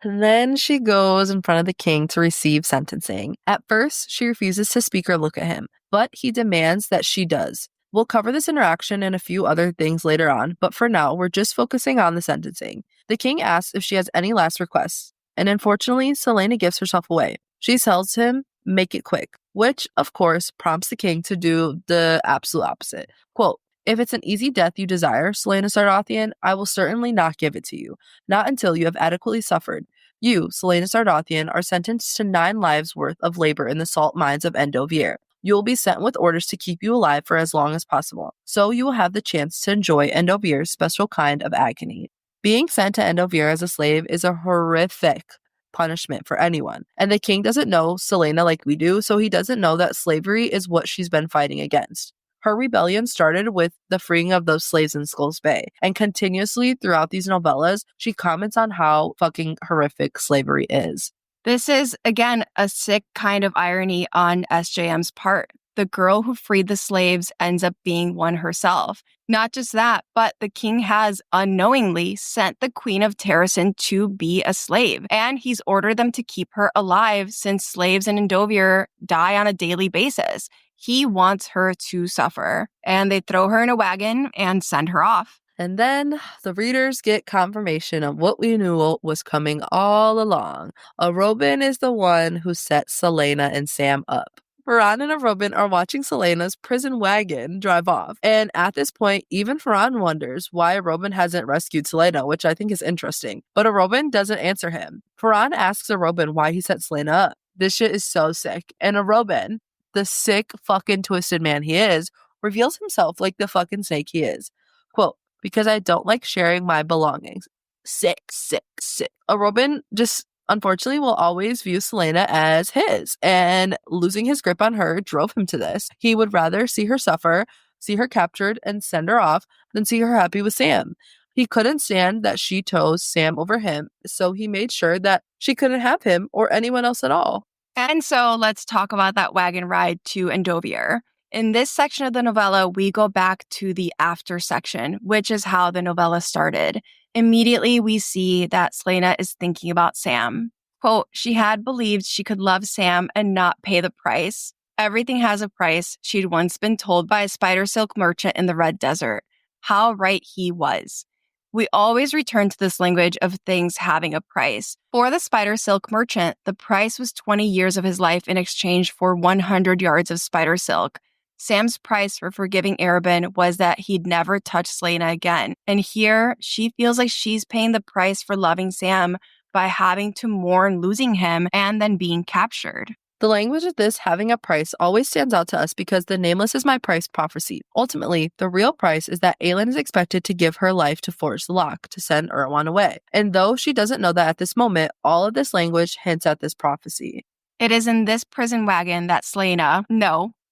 And then she goes in front of the king to receive sentencing. At first, she refuses to speak or look at him, but he demands that she does. We'll cover this interaction and a few other things later on, but for now, we're just focusing on the sentencing. The king asks if she has any last requests, and unfortunately, Selena gives herself away. She tells him, make it quick, which, of course, prompts the king to do the absolute opposite. Quote, if it's an easy death you desire, Selena Sardathian, I will certainly not give it to you, not until you have adequately suffered. You, Selena Sardathian, are sentenced to 9 lives worth of labor in the salt mines of Endovier. You will be sent with orders to keep you alive for as long as possible, so you will have the chance to enjoy Endovier's special kind of agony. Being sent to Endovier as a slave is a horrific punishment for anyone, and the king doesn't know Selena like we do, so he doesn't know that slavery is what she's been fighting against. Her rebellion started with the freeing of those slaves in Skulls Bay, and continuously throughout these novellas, she comments on how fucking horrific slavery is. This is, again, a sick kind of irony on SJM's part. The girl who freed the slaves ends up being one herself. Not just that, but the king has unknowingly sent the Queen of Terrasen to be a slave, and he's ordered them to keep her alive since slaves in Endovier die on a daily basis. He wants her to suffer, and they throw her in a wagon and send her off. And then the readers get confirmation of what we knew was coming all along. Arobin is the one who set Selena and Sam up. Ferran and Arobin are watching Selena's prison wagon drive off. And at this point, even Ferran wonders why Arobin hasn't rescued Selena, which I think is interesting. But Arobin doesn't answer him. Ferran asks Arobin why he set Selena up. This shit is so sick. And Arobin, the sick fucking twisted man he is, reveals himself like the fucking snake he is. Quote, because I don't like sharing my belongings. Sick, sick, sick. Arobin just unfortunately will always view Selena as his, and losing his grip on her drove him to this. He would rather see her suffer, see her captured, and send her off than see her happy with Sam. He couldn't stand that she chose Sam over him, so he made sure that she couldn't have him or anyone else at all. And so let's talk about that wagon ride to Endovier. In this section of the novella, we go back to the after section, which is how the novella started. Immediately, we see that Selena is thinking about Sam. Quote, she had believed she could love Sam and not pay the price. Everything has a price, she'd once been told by a spider silk merchant in the Red Desert. How right he was. We always return to this language of things having a price. For the spider silk merchant, the price was 20 years of his life in exchange for 100 yards of spider silk. Sam's price for forgiving Arobin was that he'd never touch Selena again. And here, she feels like she's paying the price for loving Sam by having to mourn losing him and then being captured. The language of this having a price always stands out to us because the nameless is my price prophecy. Ultimately, the real price is that Aelin is expected to give her life to forge the lock, to send Erwan away. And though she doesn't know that at this moment, all of this language hints at this prophecy. It is in this prison wagon that Selena,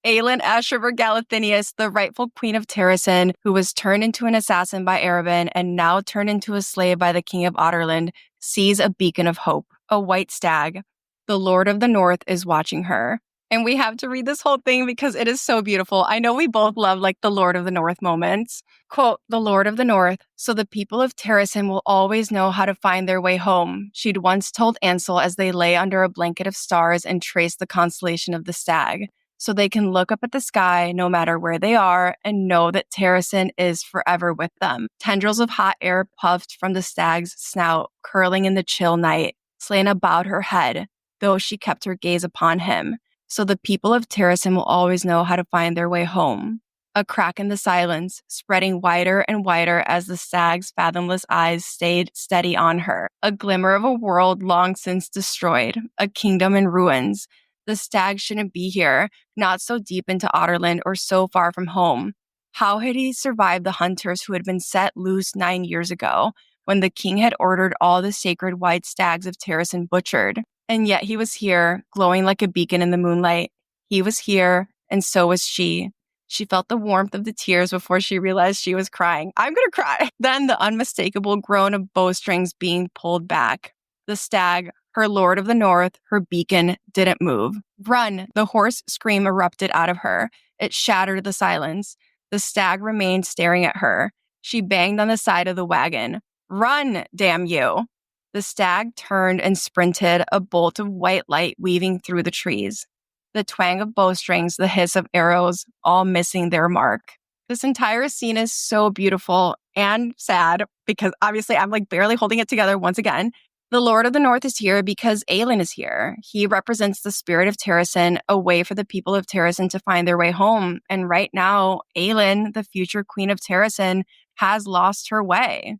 Aelin Ashriver Galathinius, the rightful queen of Terrasen, who was turned into an assassin by Arobin and now turned into a slave by the king of Otterland, sees a beacon of hope, a white stag. The Lord of the North is watching her. And we have to read this whole thing because it is so beautiful. I know we both love the Lord of the North moments. Quote, the Lord of the North, so the people of Terrasen will always know how to find their way home, she'd once told Ansel as they lay under a blanket of stars and traced the constellation of the stag. So they can look up at the sky no matter where they are and know that Terrasen is forever with them. Tendrils of hot air puffed from the stag's snout, curling in the chill night. Selena bowed her head, though she kept her gaze upon him. So the people of Terrasen will always know how to find their way home. A crack in the silence, spreading wider and wider as the stag's fathomless eyes stayed steady on her. A glimmer of a world long since destroyed, a kingdom in ruins. The stag shouldn't be here, not so deep into Otterland or so far from home. How had he survived the hunters who had been set loose 9 years ago, when the king had ordered all the sacred white stags of Terrasen butchered? And yet he was here, glowing like a beacon in the moonlight. He was here, and so was she. She felt the warmth of the tears before she realized she was crying. I'm gonna cry. Then the unmistakable groan of bowstrings being pulled back. The stag, her Lord of the North, her beacon, didn't move. Run! The hoarse scream erupted out of her. It shattered the silence. The stag remained staring at her. She banged on the side of the wagon. Run, damn you! The stag turned and sprinted, a bolt of white light weaving through the trees. The twang of bowstrings, the hiss of arrows, all missing their mark. This entire scene is so beautiful and sad because obviously I'm barely holding it together once again. The Lord of the North is here because Aelin is here. He represents the spirit of Terrasen, a way for the people of Terrasen to find their way home. And right now, Aelin, the future queen of Terrasen, has lost her way.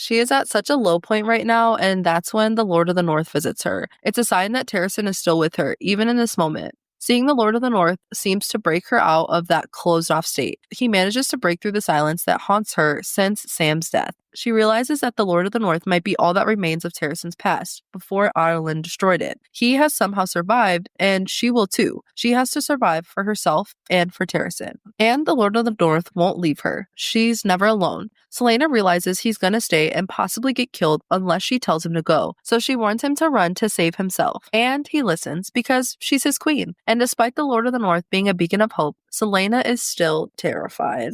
She is at such a low point right now, and that's when the Lord of the North visits her. It's a sign that Terrasen is still with her, even in this moment. Seeing the Lord of the North seems to break her out of that closed-off state. He manages to break through the silence that haunts her since Sam's death. She realizes that the Lord of the North might be all that remains of Terrasen's past, before Ireland destroyed it. He has somehow survived, and she will too. She has to survive for herself and for Terrasen. And the Lord of the North won't leave her. She's never alone. Selena realizes he's gonna stay and possibly get killed unless she tells him to go, so she warns him to run to save himself. And he listens because she's his queen. And despite the Lord of the North being a beacon of hope, Selena is still terrified.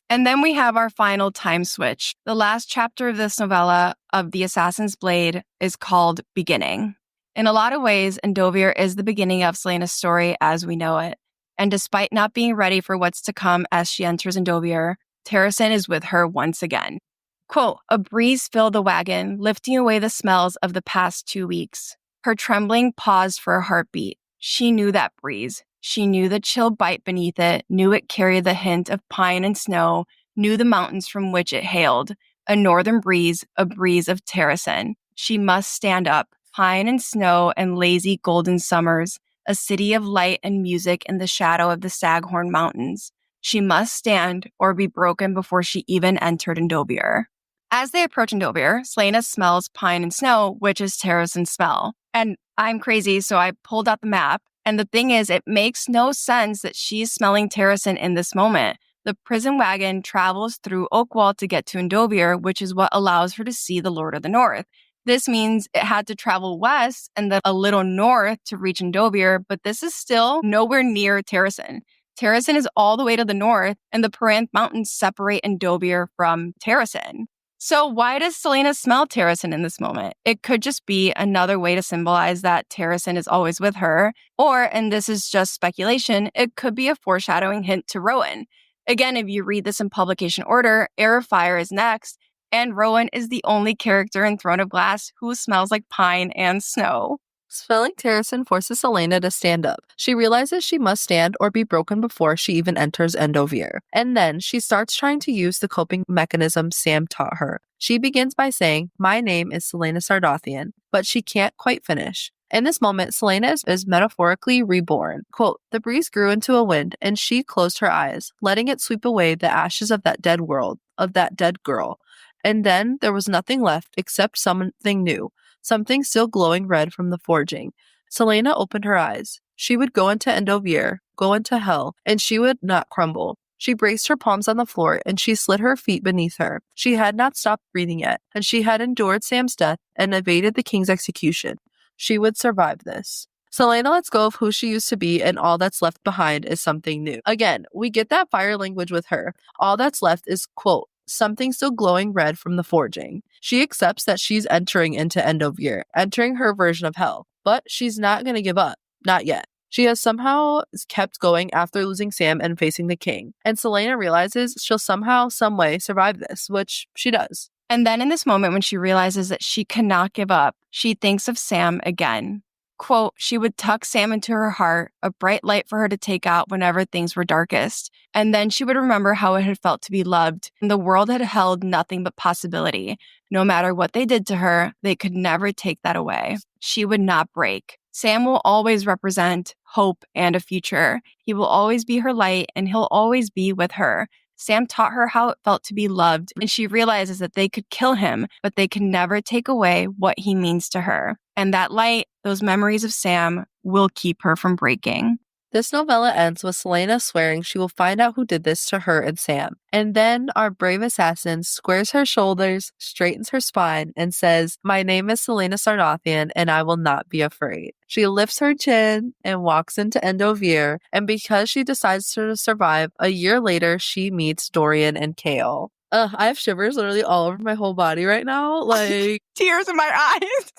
And then we have our final time switch. The last chapter of this novella of The Assassin's Blade is called Beginning. In a lot of ways, Endovir is the beginning of Selena's story as we know it. And despite not being ready for what's to come as she enters Endovir, Terrasen is with her once again. Quote, a breeze filled the wagon, lifting away the smells of the past 2 weeks. Her trembling paused for a heartbeat. She knew that breeze. She knew the chill bite beneath it, knew it carried the hint of pine and snow, knew the mountains from which it hailed. A northern breeze, a breeze of Terrasen. She must stand up. Pine and snow and lazy golden summers, a city of light and music in the shadow of the Staghorn Mountains. She must stand or be broken before she even entered Endovir. As they approach Endovir, Selena smells pine and snow, which is Terrasen's smell. And I'm crazy, so I pulled out the map. And the thing is, it makes no sense that she's smelling Terrasen in this moment. The prison wagon travels through Oakwall to get to Endovir, which is what allows her to see the Lord of the North. This means it had to travel west and then a little north to reach Endovir, but this is still nowhere near Terrasen. Terrasen is all the way to the north, and the Paranth Mountains separate Endovir from Terrasen. So why does Selena smell Terrasen in this moment? It could just be another way to symbolize that Terrasen is always with her, or, and this is just speculation, it could be a foreshadowing hint to Rowan. Again, if you read this in publication order, Heir of Fire is next, and Rowan is the only character in Throne of Glass who smells like pine and snow. Smelling Terrasen forces Selena to stand up. She realizes she must stand or be broken before she even enters Endovir. And then she starts trying to use the coping mechanism Sam taught her. She begins by saying, my name is Selena Sardathian, but she can't quite finish. In this moment, Selena is metaphorically reborn. Quote, the breeze grew into a wind, and she closed her eyes, letting it sweep away the ashes of that dead world, of that dead girl. And then there was nothing left except something new. Something still glowing red from the forging. Selena opened her eyes. She would go into Endovir, go into hell, and she would not crumble. She braced her palms on the floor, and she slid her feet beneath her. She had not stopped breathing yet, and she had endured Sam's death and evaded the king's execution. She would survive this. Selena lets go of who she used to be, and all that's left behind is something new. Again, we get that fire language with her. All that's left is, quote, something still glowing red from the forging. She accepts that she's entering into Endovir, entering her version of hell, but she's not going to give up. Not yet. She has somehow kept going after losing Sam and facing the king, and Selena realizes she'll somehow, someway survive this, which she does. And then in this moment when she realizes that she cannot give up, she thinks of Sam again. Quote, she would tuck Sam into her heart, a bright light for her to take out whenever things were darkest. And then she would remember how it had felt to be loved, and the world had held nothing but possibility. No matter what they did to her, they could never take that away. She would not break. Sam will always represent hope and a future. He will always be her light, and he'll always be with her. Sam taught her how it felt to be loved, and she realizes that they could kill him, but they can never take away what he means to her. And that light, those memories of Sam, will keep her from breaking. This novella ends with Selena swearing she will find out who did this to her and Sam. And then our brave assassin squares her shoulders, straightens her spine, and says, my name is Selena Sardathian, and I will not be afraid. She lifts her chin and walks into Endovir, and because she decides to survive, a year later she meets Dorian and Kale. I have shivers literally all over my whole body right now. Like tears in my eyes.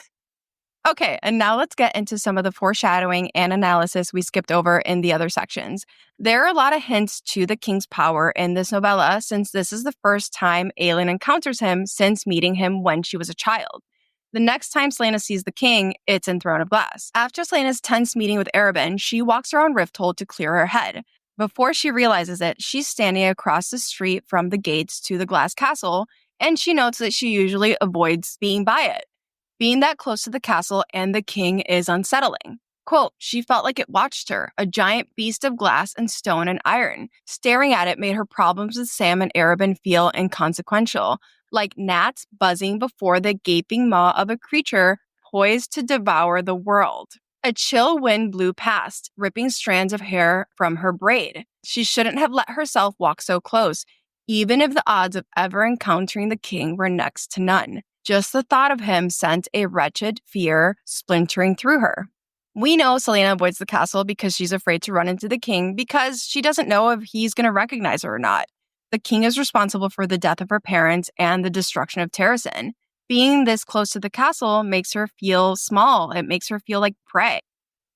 Okay, and now let's get into some of the foreshadowing and analysis we skipped over in the other sections. There are a lot of hints to the king's power in this novella, since this is the first time Aelin encounters him since meeting him when she was a child. The next time Selena sees the king, it's in Throne of Glass. After Selena's tense meeting with Arobynn, she walks around Rifthold to clear her head. Before she realizes it, she's standing across the street from the gates to the Glass Castle, and she notes that she usually avoids being by it. Being that close to the castle and the king is unsettling. Quote, she felt like it watched her, a giant beast of glass and stone and iron. Staring at it made her problems with Sam and Arabin feel inconsequential, like gnats buzzing before the gaping maw of a creature poised to devour the world. A chill wind blew past, ripping strands of hair from her braid. She shouldn't have let herself walk so close, even if the odds of ever encountering the king were next to none. Just the thought of him sent a wretched fear splintering through her. We know Celaena avoids the castle because she's afraid to run into the king because she doesn't know if he's going to recognize her or not. The king is responsible for the death of her parents and the destruction of Terrasen. Being this close to the castle makes her feel small. It makes her feel like prey.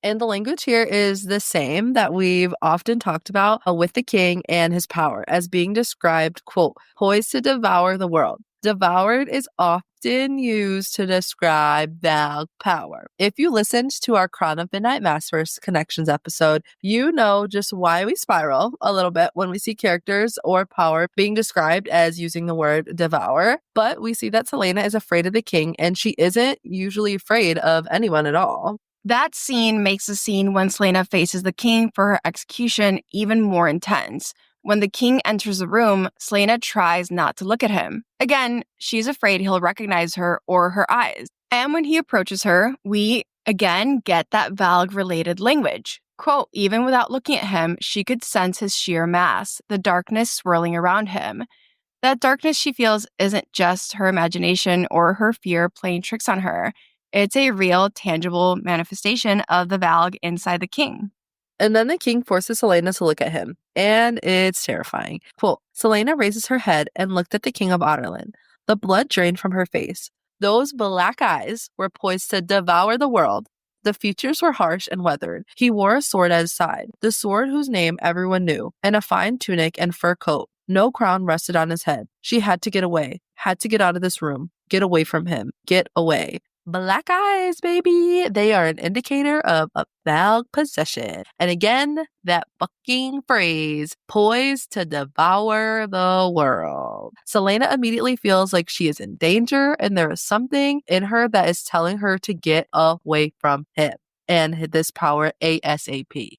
And the language here is the same that we've often talked about with the king and his power as being described, quote, poised to devour the world. Devoured is often used to describe that power. If you listened to our Crown of Midnight Massverse Connections episode, you know just why we spiral a little bit when we see characters or power being described as using the word devour. But we see that Celaena is afraid of the king, and she isn't usually afraid of anyone at all. That scene makes the scene when Celaena faces the king for her execution even more intense. When the king enters the room, Celaena tries not to look at him. Again, she's afraid he'll recognize her or her eyes. And when he approaches her, we again get that Valg-related language. Quote, even without looking at him, she could sense his sheer mass, the darkness swirling around him. That darkness she feels isn't just her imagination or her fear playing tricks on her. It's a real, tangible manifestation of the Valg inside the king. And then the king forces Celaena to look at him, and it's terrifying. Quote, Celaena raises her head and looked at the king of Otterland. The blood drained from her face. Those black eyes were poised to devour the world. The features were harsh and weathered. He wore a sword at his side, the sword whose name everyone knew, and a fine tunic and fur coat. No crown rested on his head. She had to get away, had to get out of this room, get away from him, get away. Black eyes, baby. They are an indicator of a Valg possession. And again, that fucking phrase, poised to devour the world. Celaena immediately feels like she is in danger and there is something in her that is telling her to get away from him and this power ASAP.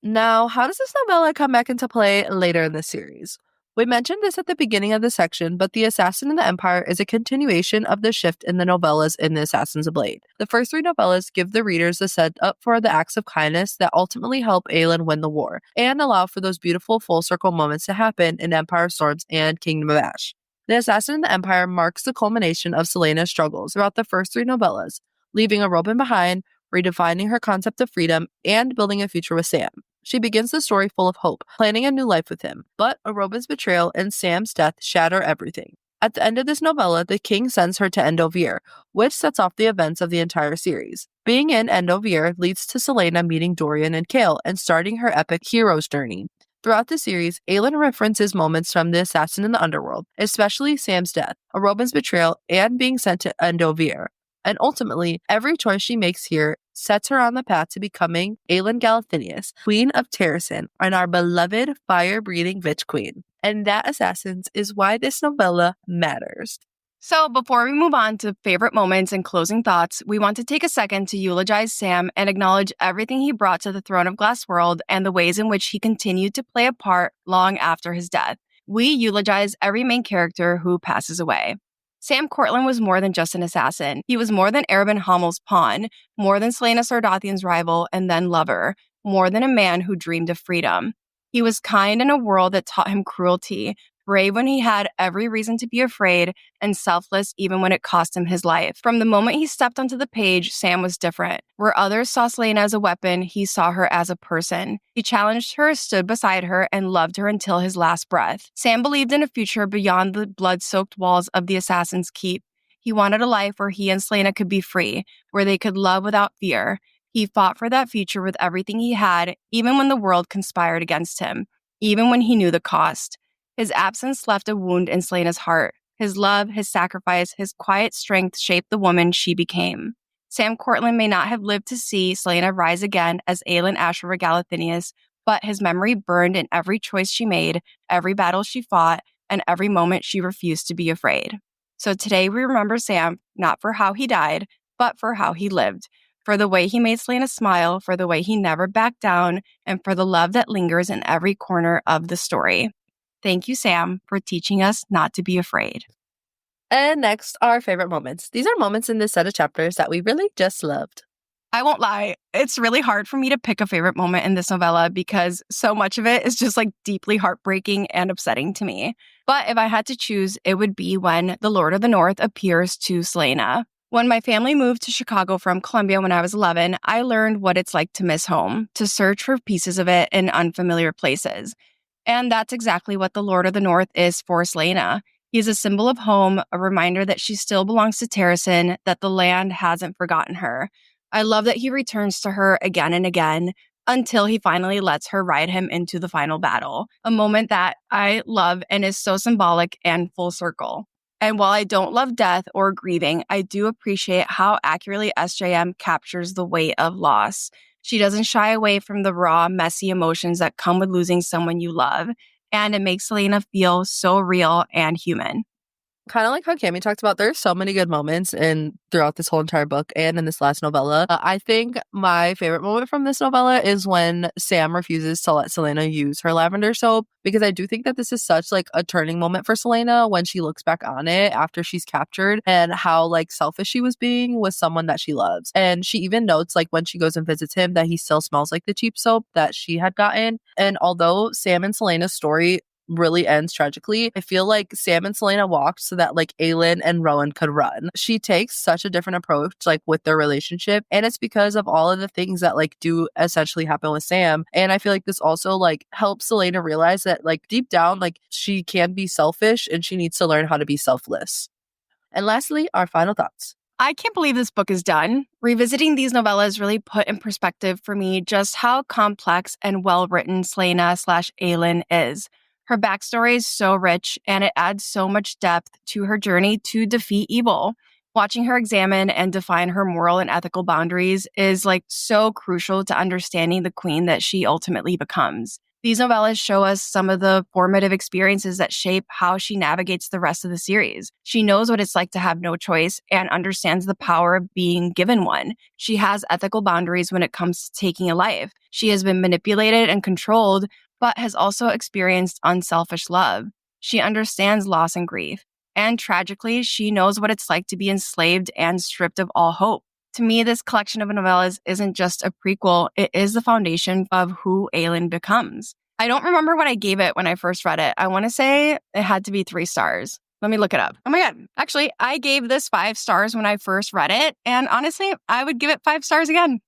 Now, how does this novella come back into play later in the series? We mentioned this at the beginning of the section, but The Assassin in the Empire is a continuation of the shift in the novellas in The Assassin's Blade. The first three novellas give the readers the setup for the acts of kindness that ultimately help Aelin win the war, and allow for those beautiful full circle moments to happen in Empire Storms and Kingdom of Ash. The Assassin in the Empire marks the culmination of Celaena's struggles throughout the first three novellas, leaving a Robin behind, redefining her concept of freedom, and building a future with Sam. She begins the story full of hope, planning a new life with him, but Robin's betrayal and Sam's death shatter everything. At the end of this novella, the king sends her to Endovir, which sets off the events of the entire series. Being in Endovir leads to Celaena meeting Dorian and Kael and starting her epic hero's journey. Throughout the series, Aelin references moments from The Assassin in the Underworld, especially Sam's death, Robin's betrayal, and being sent to Endovir. And ultimately, every choice she makes here sets her on the path to becoming Aelin Galathynius, Queen of Terrasen, and our beloved fire-breathing Witch Queen. And that, Assassins, is why this novella matters. So before we move on to favorite moments and closing thoughts, we want to take a second to eulogize Sam and acknowledge everything he brought to the Throne of Glass world and the ways in which he continued to play a part long after his death. We eulogize every main character who passes away. Sam Cortland was more than just an assassin. He was more than Arobynn Hamill's pawn, more than Celaena Sardathian's rival and then lover, more than a man who dreamed of freedom. He was kind in a world that taught him cruelty, brave when he had every reason to be afraid, and selfless even when it cost him his life. From the moment he stepped onto the page, Sam was different. Where others saw Celaena as a weapon, he saw her as a person. He challenged her, stood beside her, and loved her until his last breath. Sam believed in a future beyond the blood-soaked walls of the Assassin's Keep. He wanted a life where he and Celaena could be free, where they could love without fear. He fought for that future with everything he had, even when the world conspired against him, even when he knew the cost. His absence left a wound in Celaena's heart. His love, his sacrifice, his quiet strength shaped the woman she became. Sam Cortland may not have lived to see Celaena rise again as Aelin Ashra Galathynius, but his memory burned in every choice she made, every battle she fought, and every moment she refused to be afraid. So today we remember Sam not for how he died, but for how he lived, for the way he made Selena smile, for the way he never backed down, and for the love that lingers in every corner of the story. Thank you, Sam, for teaching us not to be afraid. And next, our favorite moments. These are moments in this set of chapters that we really just loved. I won't lie, it's really hard for me to pick a favorite moment in this novella because so much of it is just like deeply heartbreaking and upsetting to me. But if I had to choose, it would be when the Lord of the North appears to Selena. When my family moved to Chicago from Columbia when I was 11, I learned what it's like to miss home, to search for pieces of it in unfamiliar places. And that's exactly what the Lord of the North is for Selena. He's a symbol of home, a reminder that she still belongs to Terrasen, that the land hasn't forgotten her. I love that he returns to her again and again until he finally lets her ride him into the final battle, a moment that I love and is so symbolic and full circle. And while I don't love death or grieving, I do appreciate how accurately SJM captures the weight of loss. She doesn't shy away from the raw, messy emotions that come with losing someone you love, and it makes Selena feel so real and human. Kind of like how Cami talked about, there's so many good moments throughout this whole entire book and in this last novella. I think my favorite moment from this novella is when Sam refuses to let Selena use her lavender soap, because I do think that this is such like a turning moment for Selena when she looks back on it after she's captured, and how like selfish she was being with someone that she loves. And she even notes like when she goes and visits him that he still smells like the cheap soap that she had gotten. And although Sam and Selena's story really ends tragically, I feel like Sam and Selena walked so that like Aelin and Rowan could run. She takes such a different approach like with their relationship, and it's because of all of the things that like do essentially happen with Sam. And I feel like this also like helps Selena realize that like deep down like she can be selfish and she needs to learn how to be selfless. And lastly, our final thoughts. I can't believe this book is done. Revisiting these novellas really put in perspective for me just how complex and well-written Selena/Aelin is. Her backstory is so rich, and it adds so much depth to her journey to defeat evil. Watching her examine and define her moral and ethical boundaries is like so crucial to understanding the queen that she ultimately becomes. These novellas show us some of the formative experiences that shape how she navigates the rest of the series. She knows what it's like to have no choice and understands the power of being given one. She has ethical boundaries when it comes to taking a life. She has been manipulated and controlled, but has also experienced unselfish love. She understands loss and grief. And tragically, she knows what it's like to be enslaved and stripped of all hope. To me, this collection of novellas isn't just a prequel, it is the foundation of who Aelin becomes. I don't remember what I gave it when I first read it. I want to say it had to be 3 stars. Let me look it up. Oh my God. Actually, I gave this 5 stars when I first read it. And honestly, I would give it 5 stars again.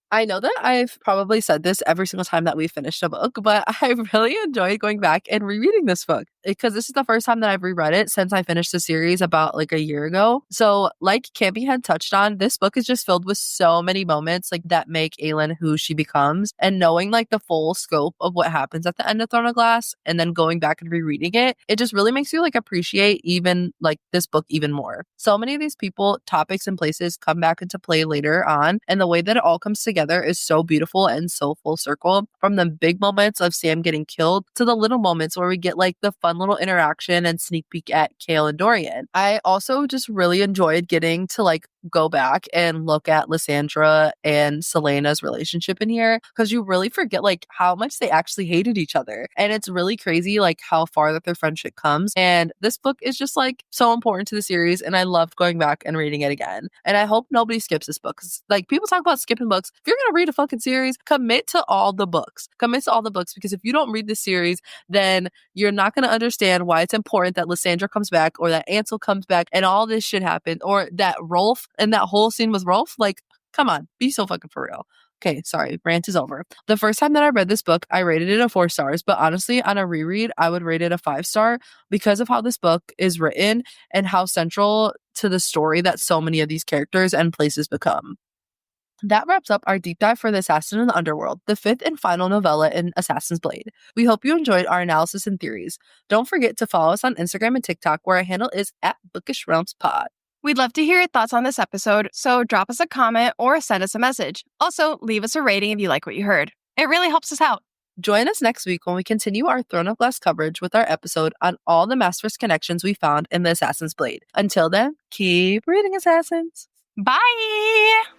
I know that I've probably said this every single time that we finished a book, but I really enjoyed going back and rereading this book because this is the first time that I've reread it since I finished the series about like a year ago. So like Campy had touched on, this book is just filled with so many moments like that make Aelin who she becomes, and knowing like the full scope of what happens at the end of Throne of Glass and then going back and rereading it, it just really makes you like appreciate even like this book even more. So many of these people, topics, and places come back into play later on, and the way that it all comes together is so beautiful and so full circle, from the big moments of Sam getting killed to the little moments where we get like the fun little interaction and sneak peek at Kale and Dorian. I also just really enjoyed getting to like go back and look at Lysandra and Selena's relationship in here, because you really forget like how much they actually hated each other, and it's really crazy like how far that their friendship comes. And this book is just like so important to the series, and I loved going back and reading it again. And I hope nobody skips this book, because like people talk about skipping books. If you're gonna read a fucking series, commit to all the books, because if you don't read this series, then you're not gonna understand why it's important that Lysandra comes back, or that Ansel comes back and all this shit happened, or that Rolf and that whole scene with Rolf. Like, come on, be so fucking for real. Okay, sorry, rant is over. The first time that I read this book, I rated it a 4 stars, but honestly, on a reread, I would rate it a 5 star because of how this book is written and how central to the story that so many of these characters and places become. That wraps up our deep dive for The Assassin in the Underworld, the 5th and final novella in Assassin's Blade. We hope you enjoyed our analysis and theories. Don't forget to follow us on Instagram and TikTok, where our handle is @BookishRealmsPod. We'd love to hear your thoughts on this episode, so drop us a comment or send us a message. Also, leave us a rating if you like what you heard. It really helps us out. Join us next week when we continue our Throne of Glass coverage with our episode on all the Master's connections we found in the Assassin's Blade. Until then, keep reading, Assassins! Bye!